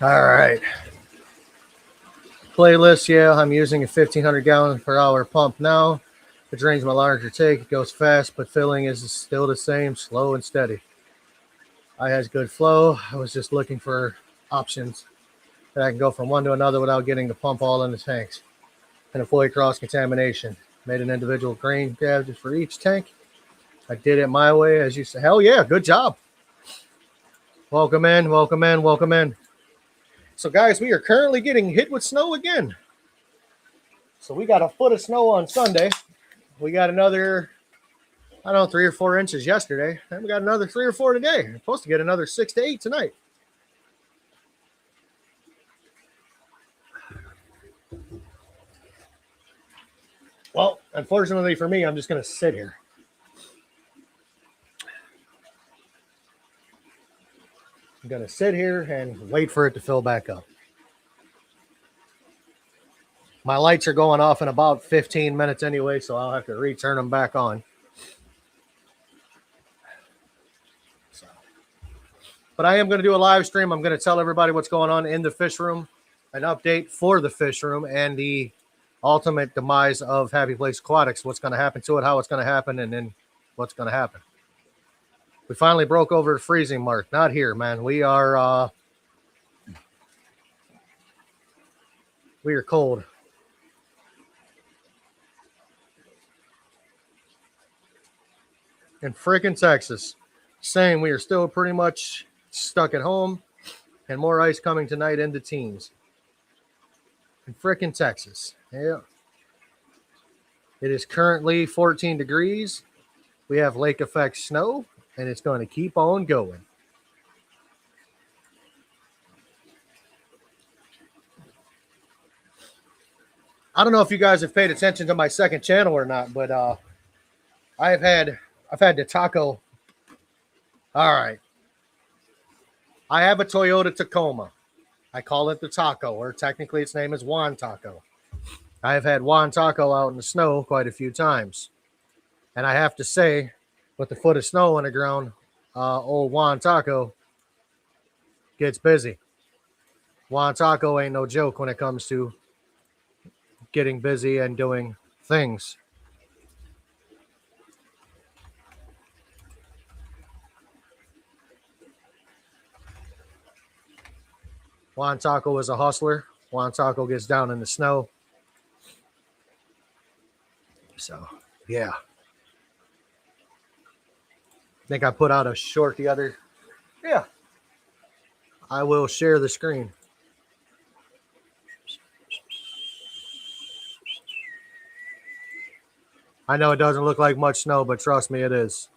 All right. Playlist, yeah, I'm using a 1,500 gallon per hour pump now. It drains my larger tank. It goes fast, but filling is still the same, slow and steady. I has good flow. I was just looking for options that I can go from one to another without getting the pump all in the tanks and avoid cross-contamination. Made an individual grain gauge for each tank. I did it my way, as you say. Hell yeah, good job. Welcome in, welcome in, welcome in. So, guys, we are currently getting hit with snow again. So we got a foot of snow on Sunday. We got another, I don't know, 3 or 4 inches yesterday. And we got another 3 or 4 today. We're supposed to get another 6 to 8 tonight. Well, unfortunately for me, I'm just going to sit here. I'm going to sit here and wait for it to fill back up. My lights are going off in about 15 minutes anyway, so I'll have to return them back on. So. But I am going to do a live stream. I'm going to tell everybody what's going on in the fish room, an update for the fish room, and the ultimate demise of Happy Place Aquatics, what's going to happen to it, how it's going to happen, and then what's going to happen. We finally broke over the freezing mark. Not here, man. We are cold. In freaking Texas. Same, we are still pretty much stuck at home, and more ice coming tonight in the teens. In freaking Texas. Yeah. It is currently 14 degrees. We have lake effect snow, and it's going to keep on going. I don't know if you guys have paid attention to my second channel or not, but I've had the taco. All right. I have a Toyota Tacoma. I call it the Taco, or technically its name is Juan Taco. I have had Juan Taco out in the snow quite a few times. And I have to say, with the foot of snow on the ground, old Juan Taco gets busy. Juan Taco ain't no joke when it comes to getting busy and doing things. Juan Taco is a hustler. Juan Taco gets down in the snow. So, yeah. I think I put out a short the other. Yeah. I will share the screen. I know it doesn't look like much snow, but trust me, it is.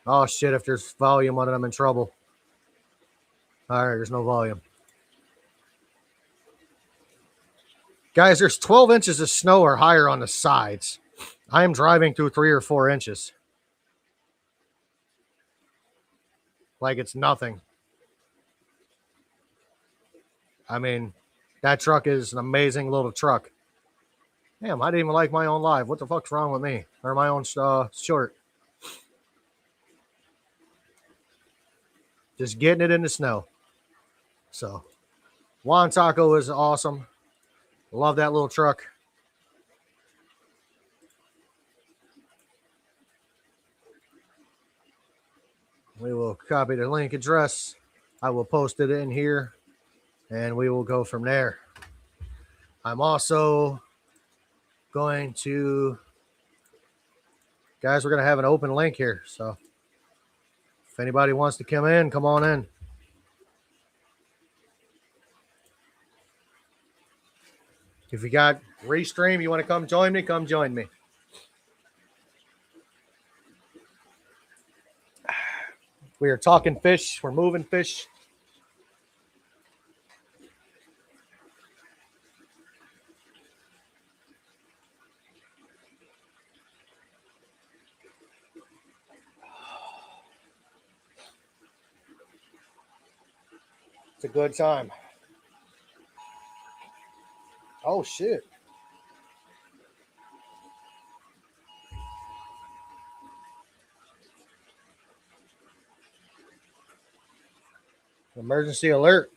Oh, shit. If there's volume on it, I'm in trouble. All right, there's no volume. Guys, there's 12 inches of snow or higher on the sides. I am driving through 3 or 4 inches. Like it's nothing. I mean, that truck is an amazing little truck. Damn, I didn't even like my own live. What the fuck's wrong with me? Or my own short. Just getting it in the snow. So, Juan Taco is awesome. Love that little truck. We will copy the link address. I will post it in here, and we will go from there. I'm also going to, guys, we're going to have an open link here. So if anybody wants to come in, come on in. If you got Restream, you want to come join me, come join me. We are talking fish. We're moving fish. It's a good time. Oh, shit. Emergency alert.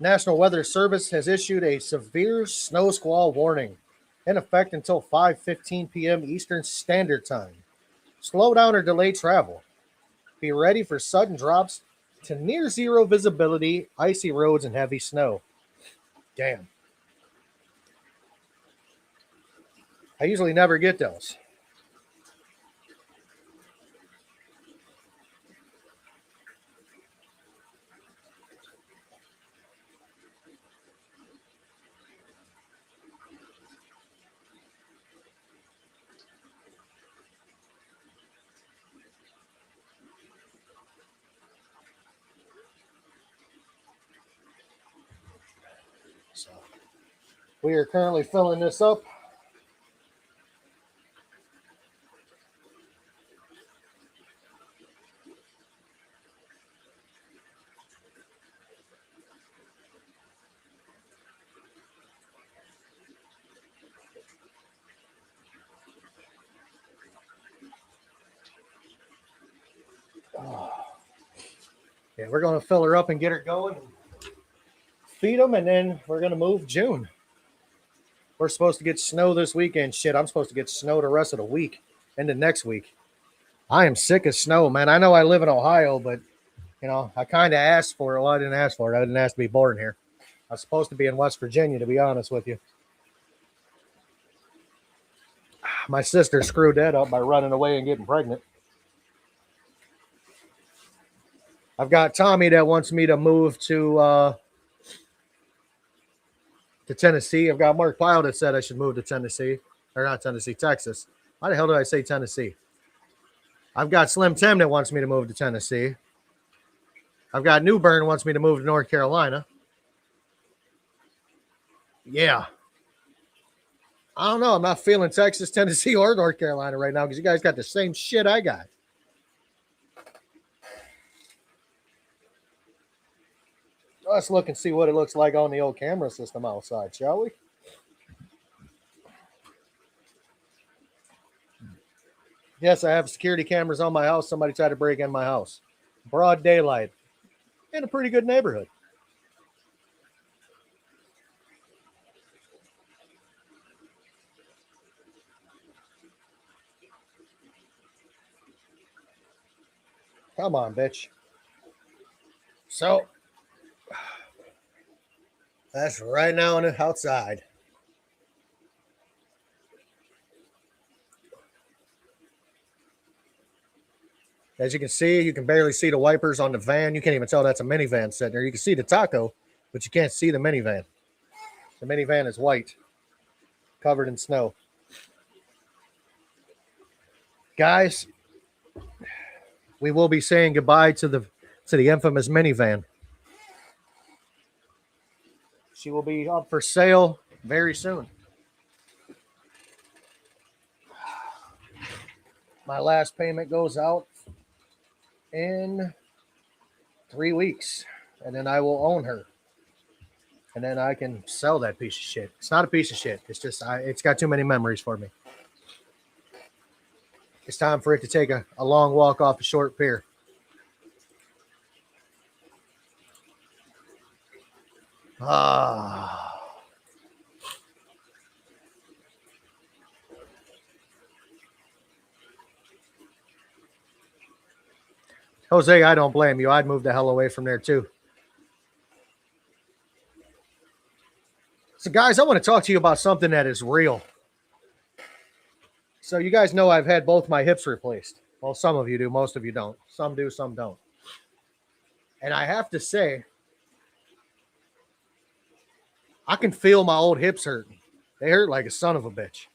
National Weather Service has issued a severe snow squall warning in effect until 5:15 p.m. Eastern Standard Time. Slow down or delay travel. Be ready for sudden drops to near zero visibility, icy roads, and heavy snow. Damn. I usually never get those. So we are currently filling this up. Yeah, we're going to fill her up and get her going. Feed them, and then we're going to move June. We're supposed to get snow this weekend. Shit, I'm supposed to get snow the rest of the week into next week. I am sick of snow, man. I know I live in Ohio, but, you know, I kind of asked for it. Well, I didn't ask for it. I didn't ask to be born here. I was supposed to be in West Virginia, to be honest with you. My sister screwed that up by running away and getting pregnant. I've got Tommy that wants me to move to Tennessee. I've got Mark Pyle that said I should move to Tennessee. Or not Tennessee, Texas. Why the hell did I say Tennessee? I've got Slim Tim that wants me to move to Tennessee. I've got Newburn wants me to move to North Carolina. Yeah. I don't know. I'm not feeling Texas, Tennessee, or North Carolina right now because you guys got the same shit I got. Let's look and see what it looks like on the old camera system outside, shall we? Yes, I have security cameras on my house. Somebody tried to break in my house. Broad daylight. In a pretty good neighborhood. Come on, bitch. So, that's right now on the outside. As you can see, you can barely see the wipers on the van. You can't even tell that's a minivan sitting there. You can see the taco, but you can't see the minivan. The minivan is white, covered in snow. Guys, we will be saying goodbye to the infamous minivan. She will be up for sale very soon. My last payment goes out in 3 weeks, and then I will own her. And then I can sell that piece of shit. It's not a piece of shit. It's just, it's got too many memories for me. It's time for it to take a long walk off a short pier. Jose, I don't blame you. I'd move the hell away from there too. So, guys, I want to talk to you about something that is real. So, you guys know I've had both my hips replaced. Well, some of you do. Most of you don't. Some do, some don't. And I have to say, I can feel my old hips hurting. They hurt like a son of a bitch.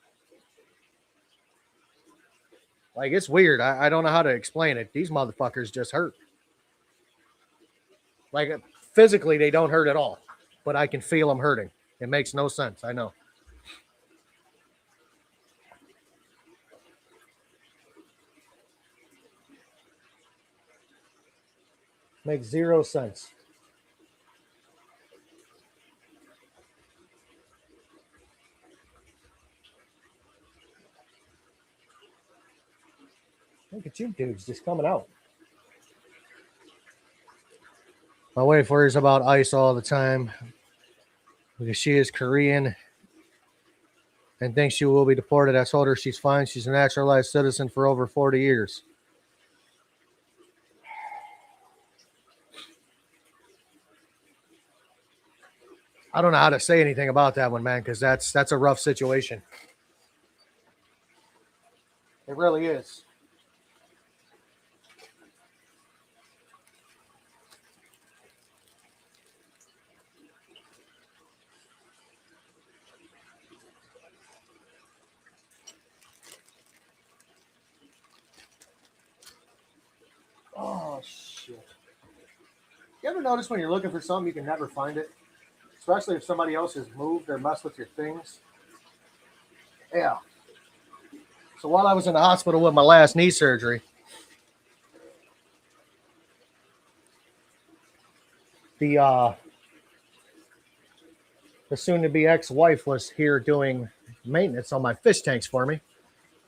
Like, it's weird. I don't know how to explain it. These motherfuckers just hurt. Like, physically, they don't hurt at all. But I can feel them hurting. It makes no sense. I know. Makes zero sense. Look at you dudes just coming out. My wife worries about ICE all the time because she is Korean and thinks she will be deported. I told her she's fine. She's a naturalized citizen for over 40 years. I don't know how to say anything about that one, man, because that's a rough situation. It really is. Oh, shit. You ever notice when you're looking for something, you can never find it? Especially if somebody else has moved or messed with your things. Yeah. So while I was in the hospital with my last knee surgery, the soon-to-be ex-wife was here doing maintenance on my fish tanks for me.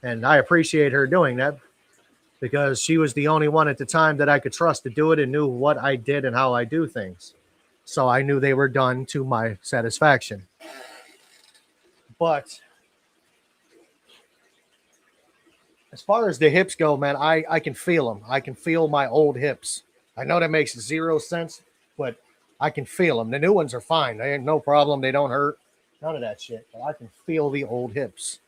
And I appreciate her doing that because she was the only one at the time that I could trust to do it and knew what I did and how I do things. So I knew they were done to my satisfaction. But as far as the hips go, man, I can feel them. I can feel my old hips. I know that makes zero sense, but I can feel them. The new ones are fine. They ain't no problem. They don't hurt. None of that shit. But I can feel the old hips.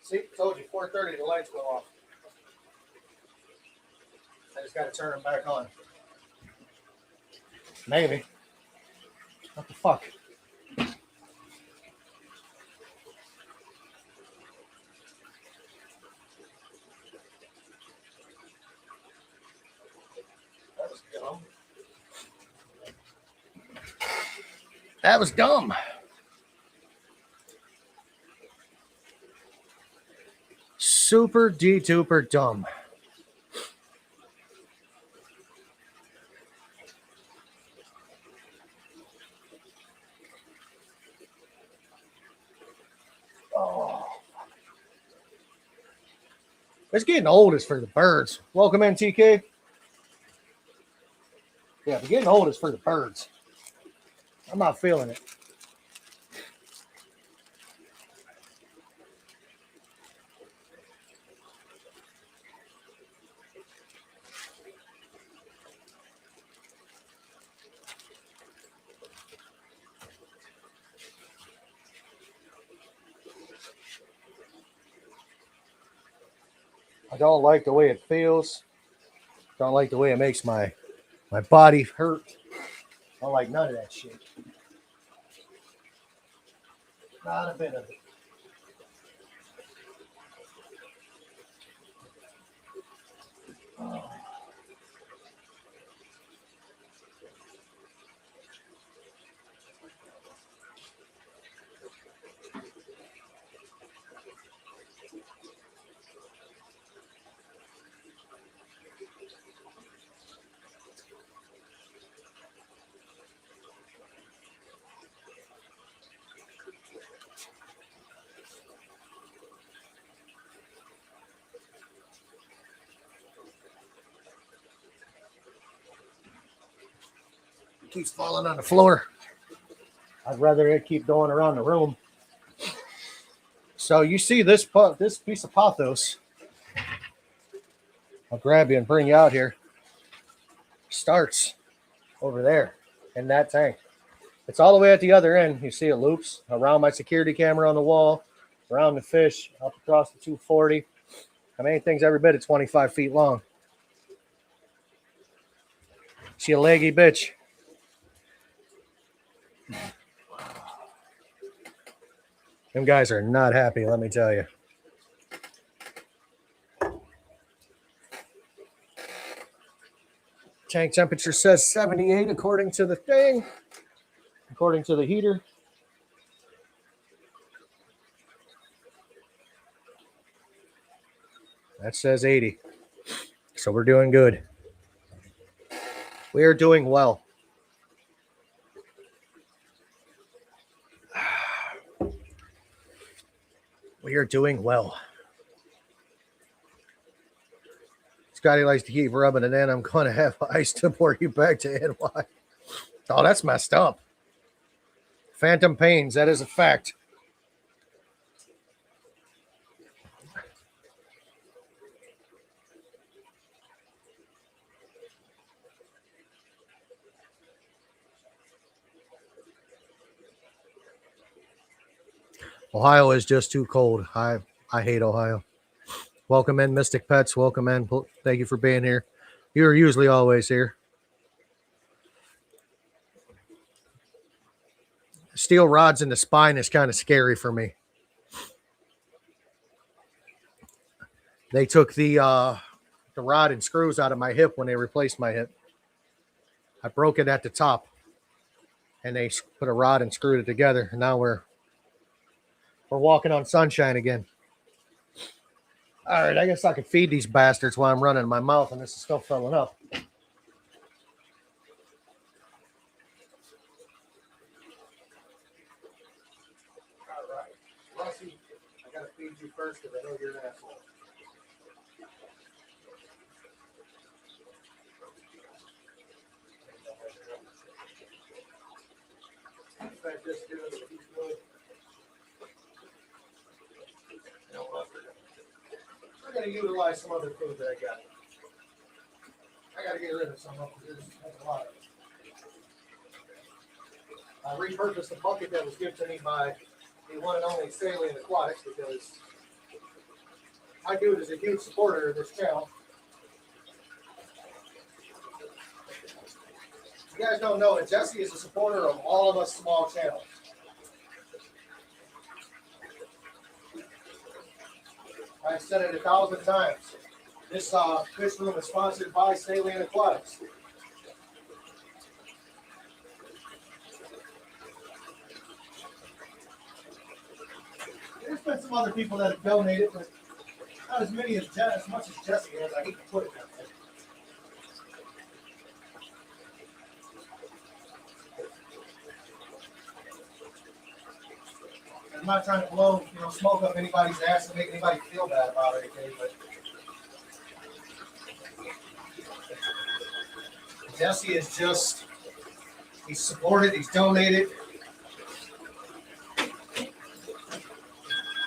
See, told you, 4:30, the lights go off. I just got to turn them back on. Maybe. What the fuck? That was dumb. Super duper dumb. Oh. It's getting old is for the birds. Welcome in, TK. Yeah, but getting old is for the birds. I'm not feeling it. I don't like the way it feels. Don't like the way it makes my body hurt. I don't like none of that shit. Not a bit of it. Oh. It keeps falling on the floor. I'd rather it keep going around the room. So you see this piece of pothos. I'll grab you and bring you out here. Starts over there in that tank. It's all the way at the other end. You see it loops around my security camera on the wall, around the fish, up across the 240. I mean, thing's every bit of 25 feet long. She a leggy bitch. Them guys are not happy, let me tell you. Tank temperature says 78 according to the thing, according to the heater. That says 80. So we're doing good. We are doing well. We are doing well. Scotty likes to keep rubbing it in. I'm going to have ice to pour you back to NY. Oh, that's messed up. Phantom pains. That is a fact. Ohio is just too cold. I hate Ohio. Welcome in, Mystic Pets. Welcome in. Thank you for being here. You're usually always here. Steel rods in the spine is kind of scary for me. They took the rod and screws out of my hip when they replaced my hip. I broke it at the top, and they put a rod and screwed it together. And now we're walking on sunshine again. All right, I guess I could feed these bastards while I'm running my mouth, and this is still filling up. All right, Russie, I gotta feed you first because I know you're an asshole. Just do it. He's good. You know what? We're gonna utilize some other food that I got. I gotta get rid of some of this. That's a lot of it. I repurposed the bucket that was given to me by the one and only Salient Aquatics because my dude is a huge supporter of this channel. You guys don't know it. Jesse is a supporter of all of us small channels. I've said it 1,000 times. This fish room is sponsored by Salient Aquatics. some other people that have donated, but not as many as much as Jesse has. I hate to put it that way. I'm not trying to blow, smoke up anybody's ass and make anybody feel bad about anything, but Jesse is just, he's supported, he's donated.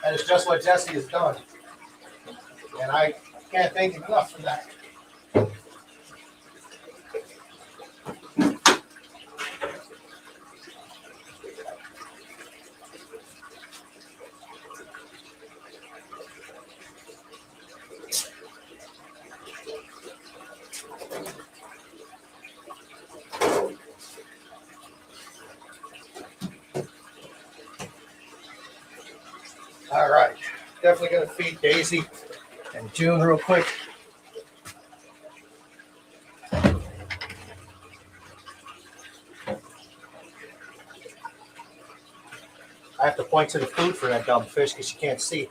That is just what Jesse has done. And I can't thank him enough for that. All right, definitely gonna feed Daisy and June real quick. I have to point to the food for that dumb fish because she can't see.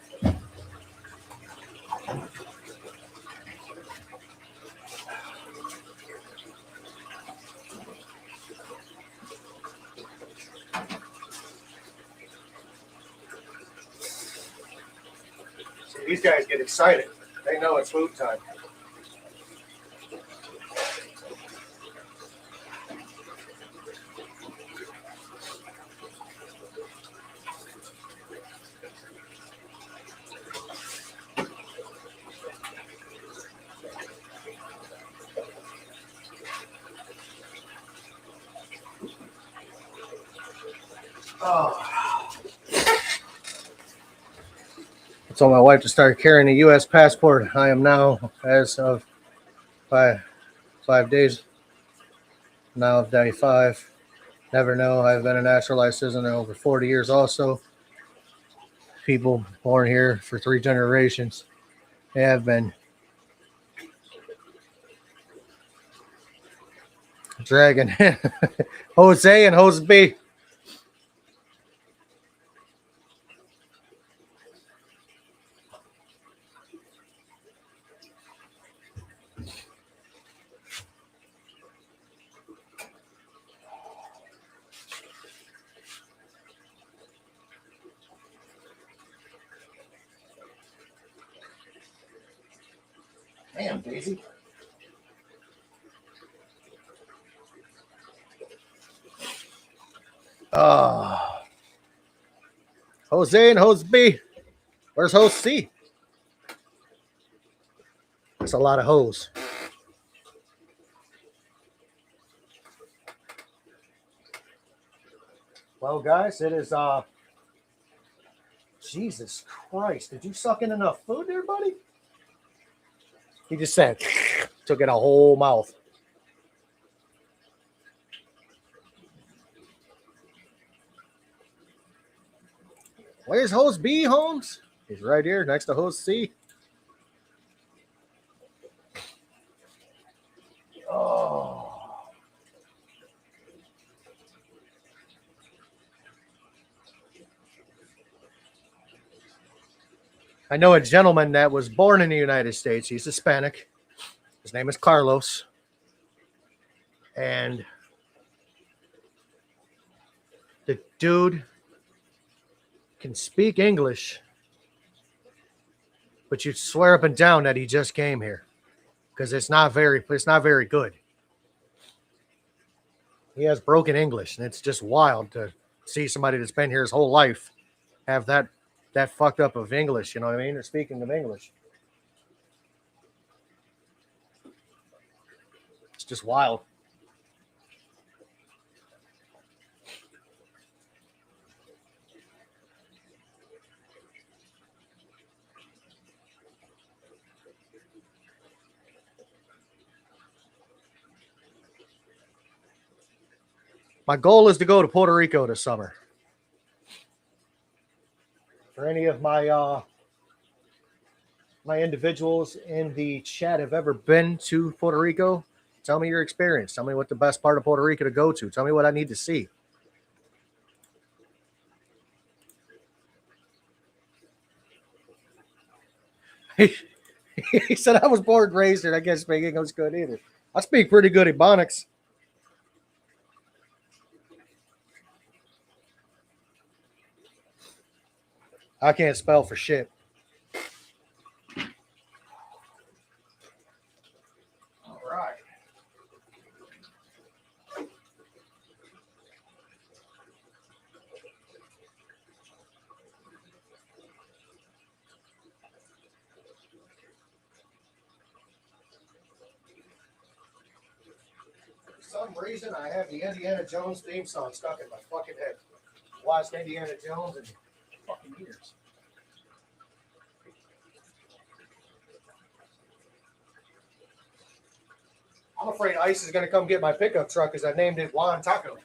See, these guys get excited. They know it's food time. Oh. I told my wife to start carrying a U.S. passport. I am now, as of five days, now of day 5. Never know. I've been a naturalized citizen over 40 years also. People born here for 3 generations have been dragging Jose and Jose B. Damn, Daisy. Jose and Jose B. Where's Jose C? That's a lot of hoes. Well, guys, it is Jesus Christ. Did you suck in enough food there, buddy? He just said, took in a whole mouth. Where's Hose B, Holmes? He's right here next to Hose C. Oh. I know a gentleman that was born in the United States. He's Hispanic. His name is Carlos. And the dude can speak English, but you'd swear up and down that he just came here because it's not very good. He has broken English, and it's just wild to see somebody that's been here his whole life have that fucked up of English. You know what I mean? They're speaking of English. It's just wild. My goal is to go to Puerto Rico this summer. For any of my my individuals in the chat have ever been to Puerto Rico, tell me your experience. Tell me what the best part of Puerto Rico to go to. Tell me what I need to see. He said, I was born and raised here. I can't speak English good either. I speak pretty good Ebonics. I can't spell for shit. All right. For some reason, I have the Indiana Jones theme song stuck in my fucking head. Watched Indiana Jones in fucking years. I'm afraid ICE is going to come get my pickup truck because I named it Juan Taco.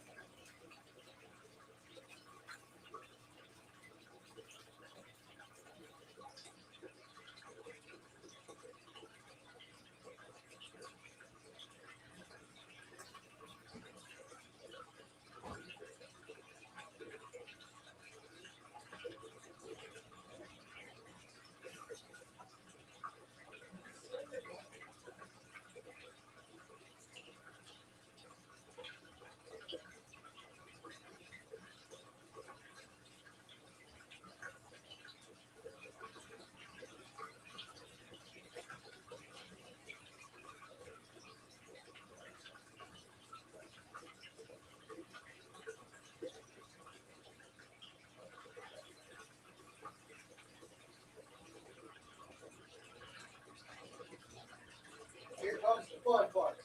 Here comes the fun part.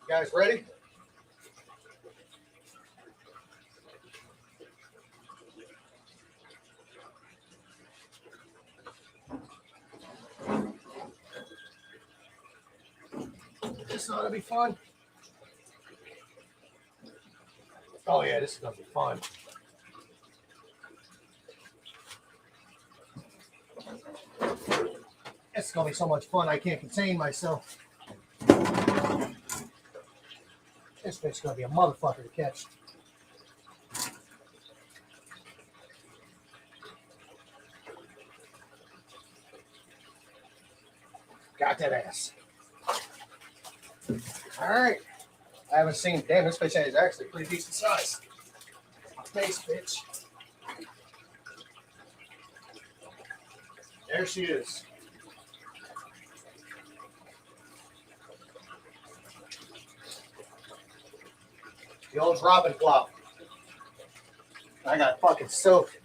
You guys ready? This ought to be fun. Oh yeah, this is gonna be fun. It's gonna be so much fun. I can't contain myself. This bitch's gonna be a motherfucker to catch. Got that ass. All right. I haven't seen. Damn, this fish is actually pretty decent size. Face bitch. There she is. The old drop and flop. I got fucking soaked.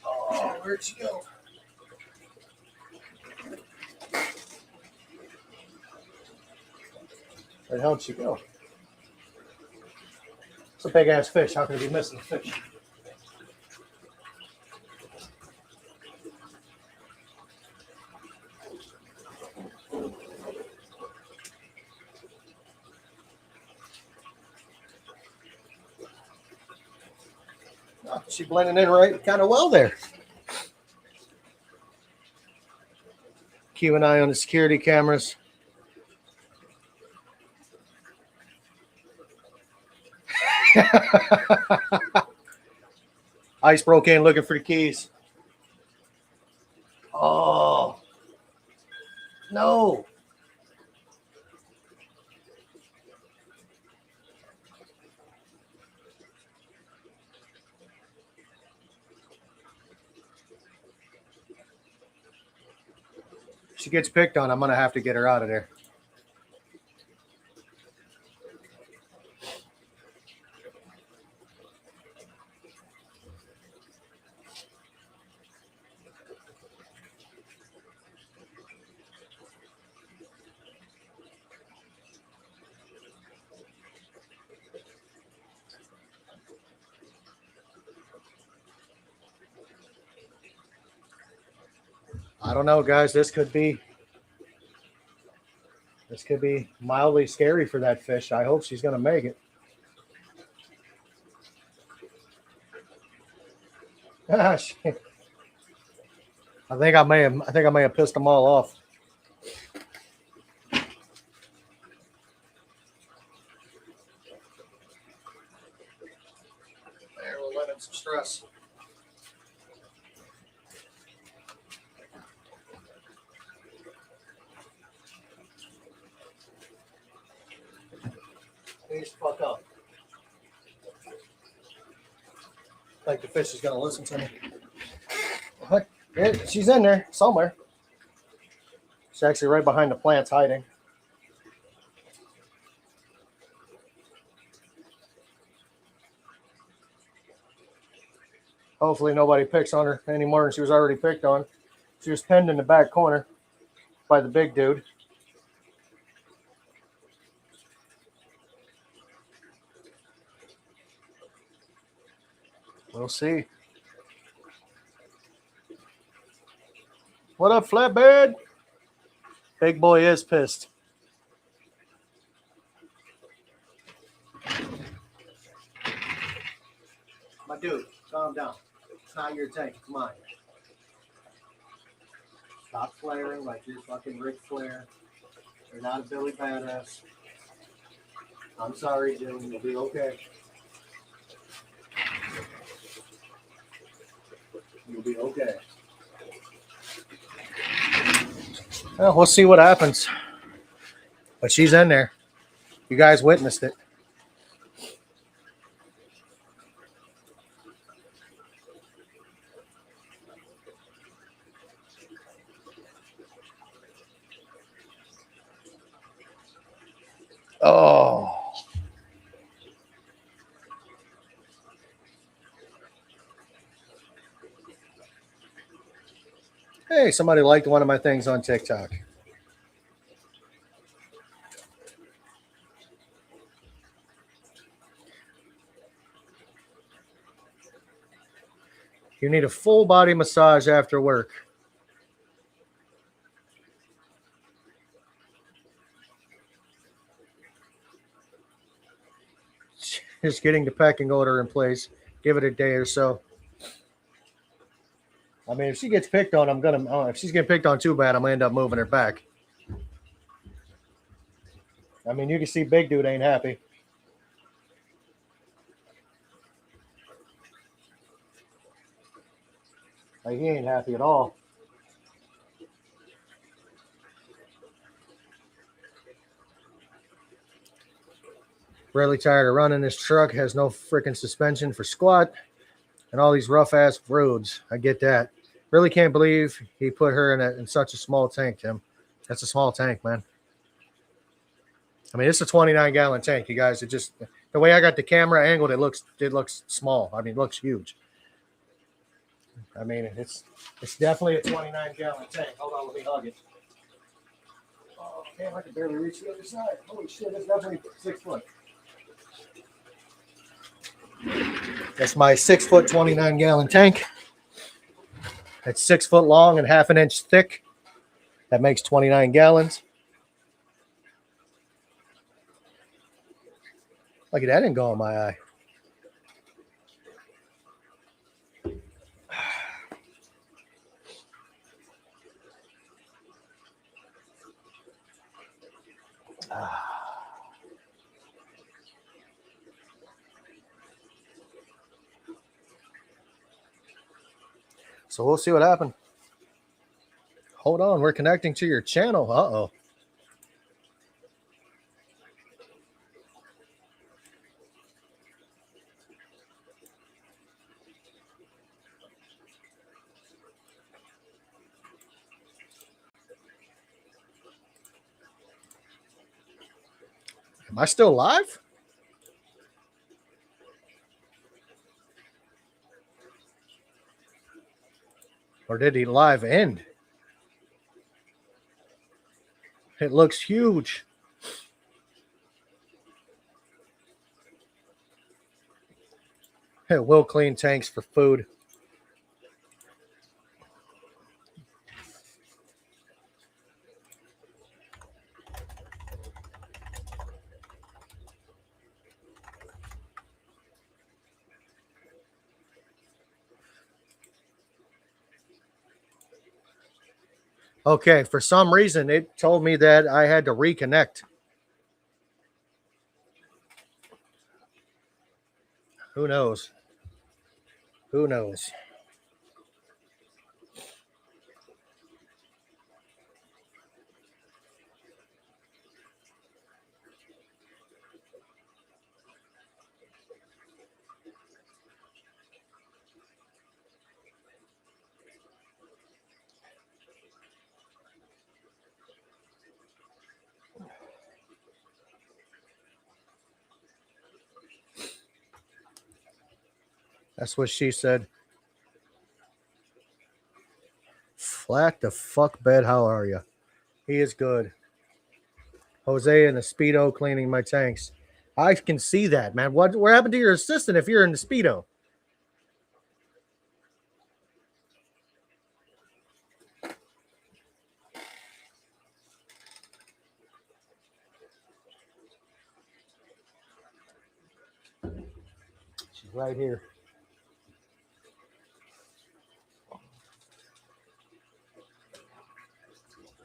Oh, where'd she go? Where the hell did she go? It's a big ass fish. How can it be missing a fish? Oh, she blending in right kind of well there. Keep an eye on the security cameras. Ice broke in looking for the keys. Oh, no. If she gets picked on, I'm going to have to get her out of there. I don't know, guys. This could be mildly scary for that fish. I hope she's going to make it. Gosh. I think I may have pissed them all off. There, we'll let him some stress. Please fuck up. Like the fish is gonna listen to me. What? She's in there somewhere. She's actually right behind the plants hiding. Hopefully nobody picks on her any more than she was already picked on. She was pinned in the back corner by the big dude. We'll see. What up, Flatbed? Big boy is pissed. My dude, calm down. It's not your tank, it's mine. Stop flaring like you're fucking Ric Flair. You're not a Billy Badass. I'm sorry, Jim. You'll be okay. You'll be okay. Well, we'll see what happens. But she's in there. You guys witnessed it. Oh. Hey, somebody liked one of my things on TikTok. You need a full body massage after work. Just getting the pecking order in place. Give it a day or so. I mean, if she gets picked on, if she's getting picked on too bad, I'm gonna end up moving her back. I mean, you can see big dude ain't happy. Like, he ain't happy at all. Really tired of running this truck. Has no freaking suspension for squat. And all these rough ass roads. I get that. Really can't believe he put her in such a small tank, Tim. That's a small tank, man. I mean, it's a 29-gallon tank, you guys. It just, the way I got the camera angled, it looks small. I mean, it looks huge. I mean, it's definitely a 29-gallon tank. Hold on, let me hug it. Oh, damn, I can barely reach the other side. Holy shit, it's definitely 6 foot. That's my 6 foot, 29-gallon tank. It's 6 foot long and half an inch thick. That makes 29 gallons. Look at that, didn't go in my eye. So we'll see what happens. Hold on, we're connecting to your channel. Uh-oh. Am I still live? Or did he live end? It looks huge. It will clean tanks for food. Okay, for some reason, it told me that I had to reconnect. Who knows? Who knows? That's what she said. Flat the fuck bed. How are you? He is good. Jose in the Speedo cleaning my tanks. I can see that, man. What happened to your assistant if you're in the Speedo? She's right here.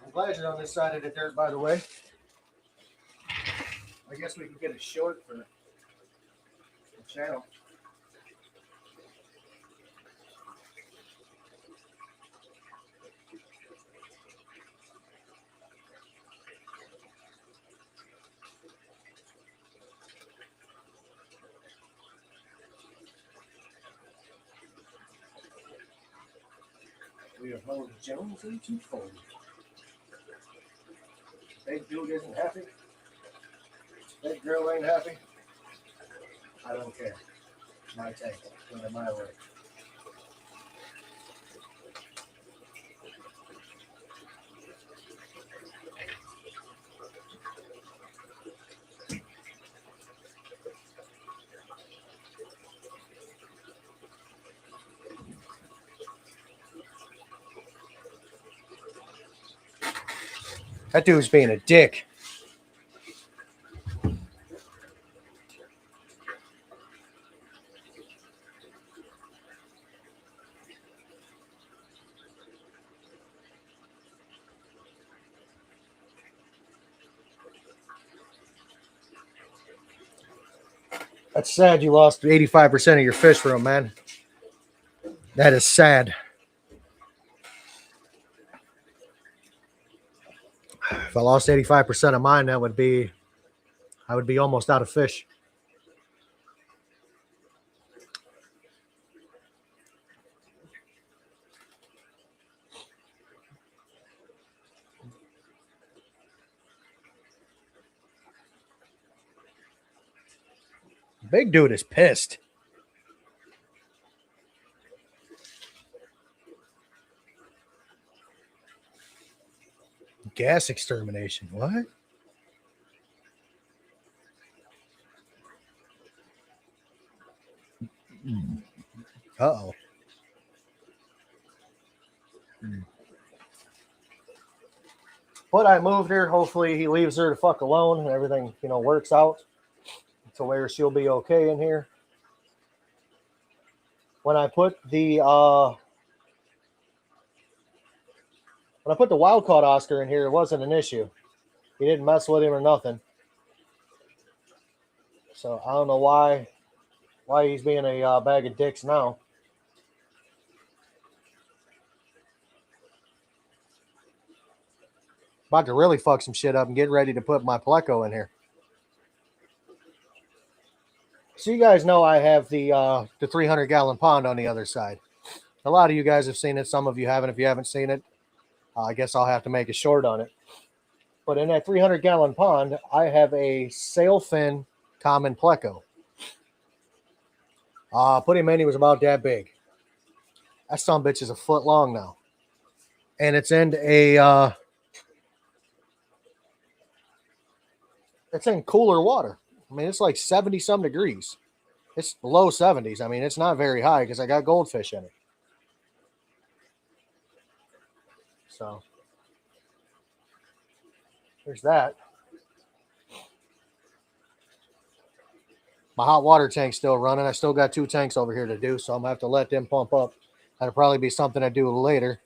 I'm glad you're on this side of the dirt, by the way. I guess we can get a short for the channel. We have held Jones into fold. Big dude isn't happy. Big girl ain't happy. I don't care. My tank. Going my way. That dude's being a dick. That's sad you lost 85% of your fish room, man. That is sad. If I lost 85% of mine, I would be almost out of fish. Big dude is pissed. Gas extermination. What? Uh-oh. But I moved her. Hopefully he leaves her to fuck alone and everything, works out to where she'll be okay in here. When I put the wild caught Oscar in here, it wasn't an issue. He didn't mess with him or nothing. So I don't know why he's being a bag of dicks now. About to really fuck some shit up and get ready to put my Pleco in here. So you guys know I have the 300-gallon pond on the other side. A lot of you guys have seen it. Some of you haven't. If you haven't seen it, I guess I'll have to make a short on it. But in that 300-gallon pond, I have a sailfin common Pleco. Put him in, he was about that big. That son bitch is a foot long now. And it's in it's in cooler water. I mean, it's like 70-some degrees. It's low 70s. I mean, it's not very high because I got goldfish in it. So there's that. My hot water tank's still running. I still got 2 tanks over here to do, so I'm going to have to let them pump up. That'll probably be something I do later.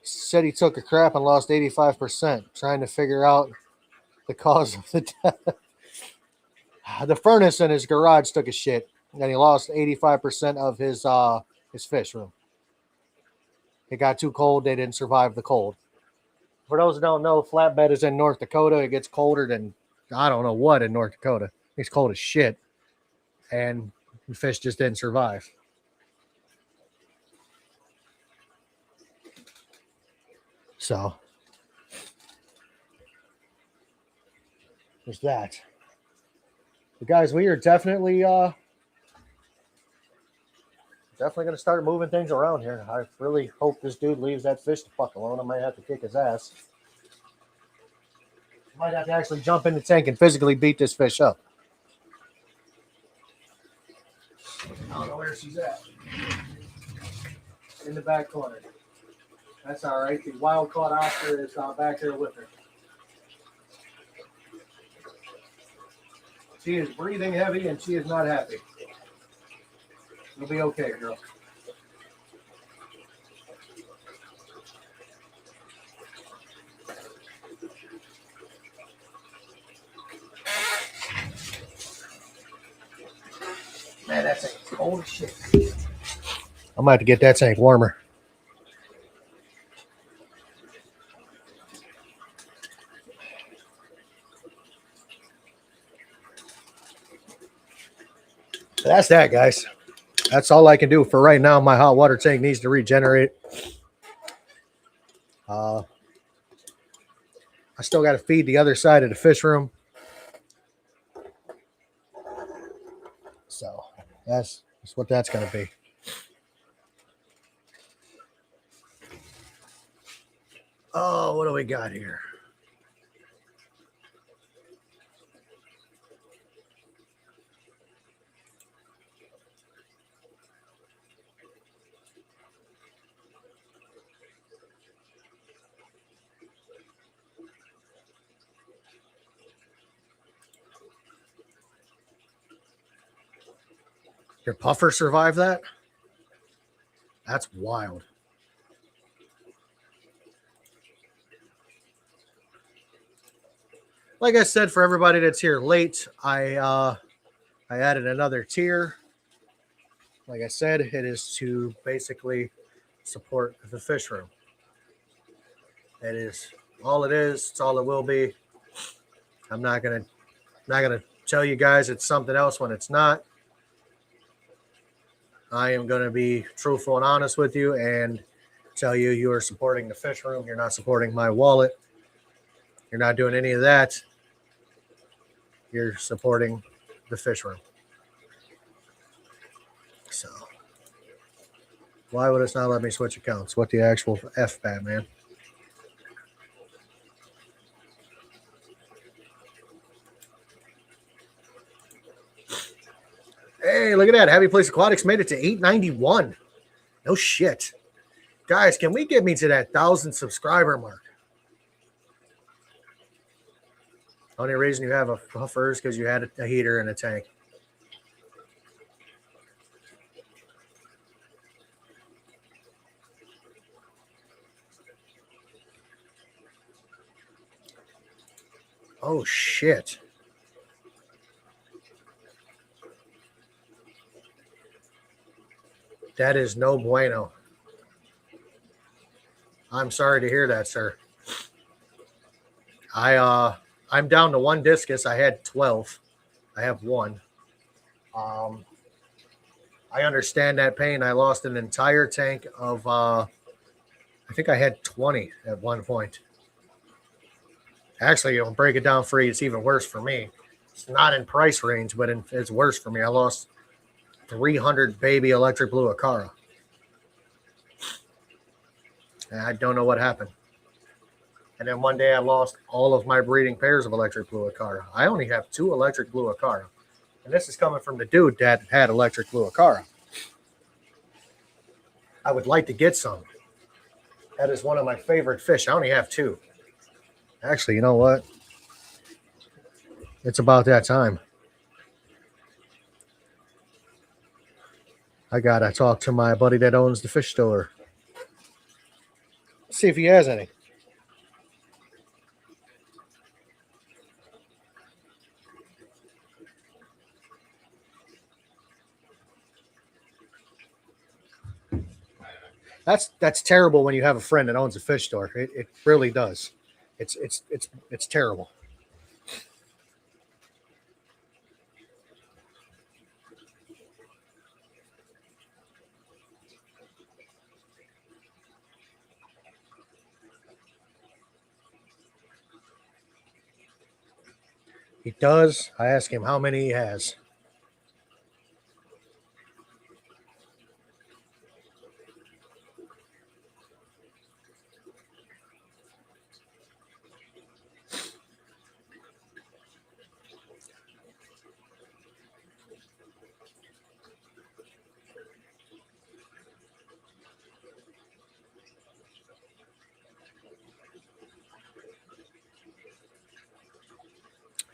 said he took a crap and lost 85%, trying to figure out the cause of the death. The furnace in his garage took a shit, and he lost 85% of his fish room. It got too cold. They didn't survive the cold. For those who don't know, Flatbed is in North Dakota. It gets colder than I don't know what in North Dakota. It's cold as shit. And the fish just didn't survive. So there's that. But guys, we are definitely going to start moving things around here. I really hope this dude leaves that fish the fuck alone. I might have to kick his ass. Might have to actually jump in the tank and physically beat this fish up. I don't know where she's at. In the back corner. That's all right. The wild caught Oscar is back there with her. She is breathing heavy and she is not happy. You'll be okay, girl. Man, that thing's cold as shit. I'm about to get that tank warmer. That's that, guys. That's all I can do for right now. My hot water tank needs to regenerate. I still got to feed the other side of the fish room. So that's what that's going to be. Oh, what do we got here? Your puffer survive that? That's wild. Like I said, for everybody that's here late, I added another tier. Like I said, it is to basically support the fish room. It is all it is. It's all it will be. I'm not gonna tell you guys it's something else when it's not. I am going to be truthful and honest with you and tell you you are supporting the fish room. You're not supporting my wallet. You're not doing any of that. You're supporting the fish room. So why would it not let me switch accounts? What the actual F, Batman? Hey, look at that. Happy Place Aquatics made it to 891. No shit. Guys, can we get me to that 1,000 subscriber mark? Only reason you have a puffer is because you had a heater and a tank. Oh, shit. That is no bueno. I'm sorry to hear that, sir. I'm down to one discus. I had 12. I have one. I understand that pain. I lost an entire tank of I think I had 20 at one point. Actually, I'll break it down for you. It's even worse for me. It's not in price range, but it's worse for me. I lost 300 baby electric blue Acara. And I don't know what happened. And then one day I lost all of my breeding pairs of electric blue Acara. I only have 2 electric blue Acara. And this is coming from the dude that had electric blue Acara. I would like to get some. That is one of my favorite fish. I only have 2. Actually, you know what? It's about that time. I got to talk to my buddy that owns the fish store. See if he has any. That's terrible when you have a friend that owns a fish store. It really does. It's terrible. He does. I ask him how many he has.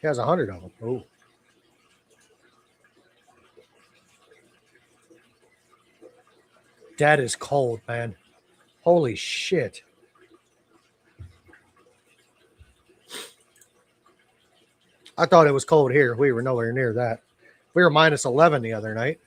He has 100 of them. Oh, that is cold, man. Holy shit. I thought it was cold here. We were nowhere near that. We were minus 11 the other night.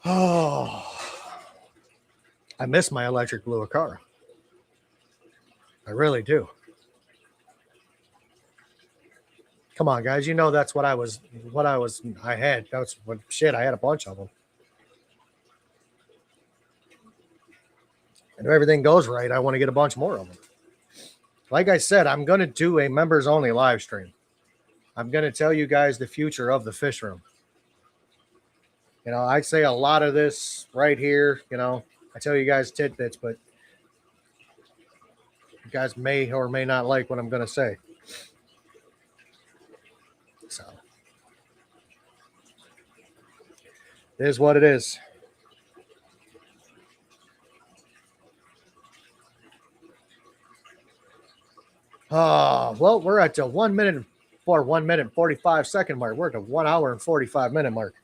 Oh, I miss my electric blue Acara. I really do. Come on, guys. You know that's what I had. That's what shit. I had a bunch of them. And if everything goes right, I want to get a bunch more of them. Like I said, I'm going to do a members only live stream. I'm going to tell you guys the future of the fish room. You know, I say a lot of this right here. You know, I tell you guys tidbits, but you guys may or may not like what I'm going to say. So, it is what it is. Well, we're at the 1 minute or 1 minute and 45 second mark. We're at the 1 hour and 45 minute mark.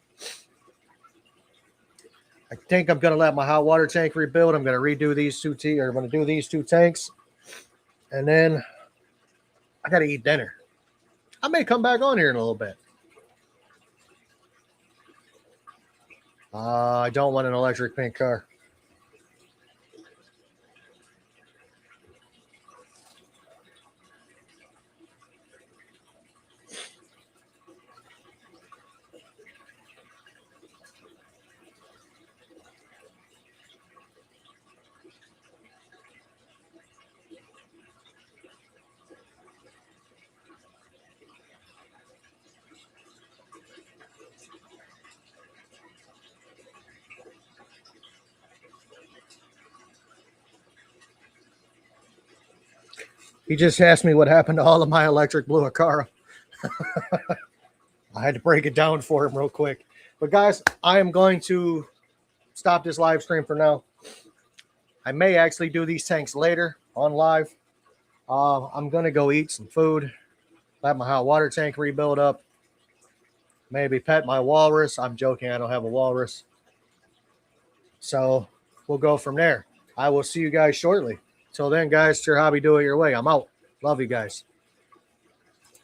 I think I'm going to let my hot water tank rebuild. I'm going to redo these I'm going to do these two tanks. And then I got to eat dinner. I may come back on here in a little bit. I don't want an electric pink car. He just asked me what happened to all of my electric blue Acara. I had to break it down for him real quick. But guys, I am going to stop this live stream for now. I may actually do these tanks later on live. I'm going to go eat some food, let my hot water tank rebuild up, maybe pet my walrus. I'm joking. I don't have a walrus. So we'll go from there. I will see you guys shortly. Till then, guys, it's your hobby. Do it your way. I'm out. Love you guys.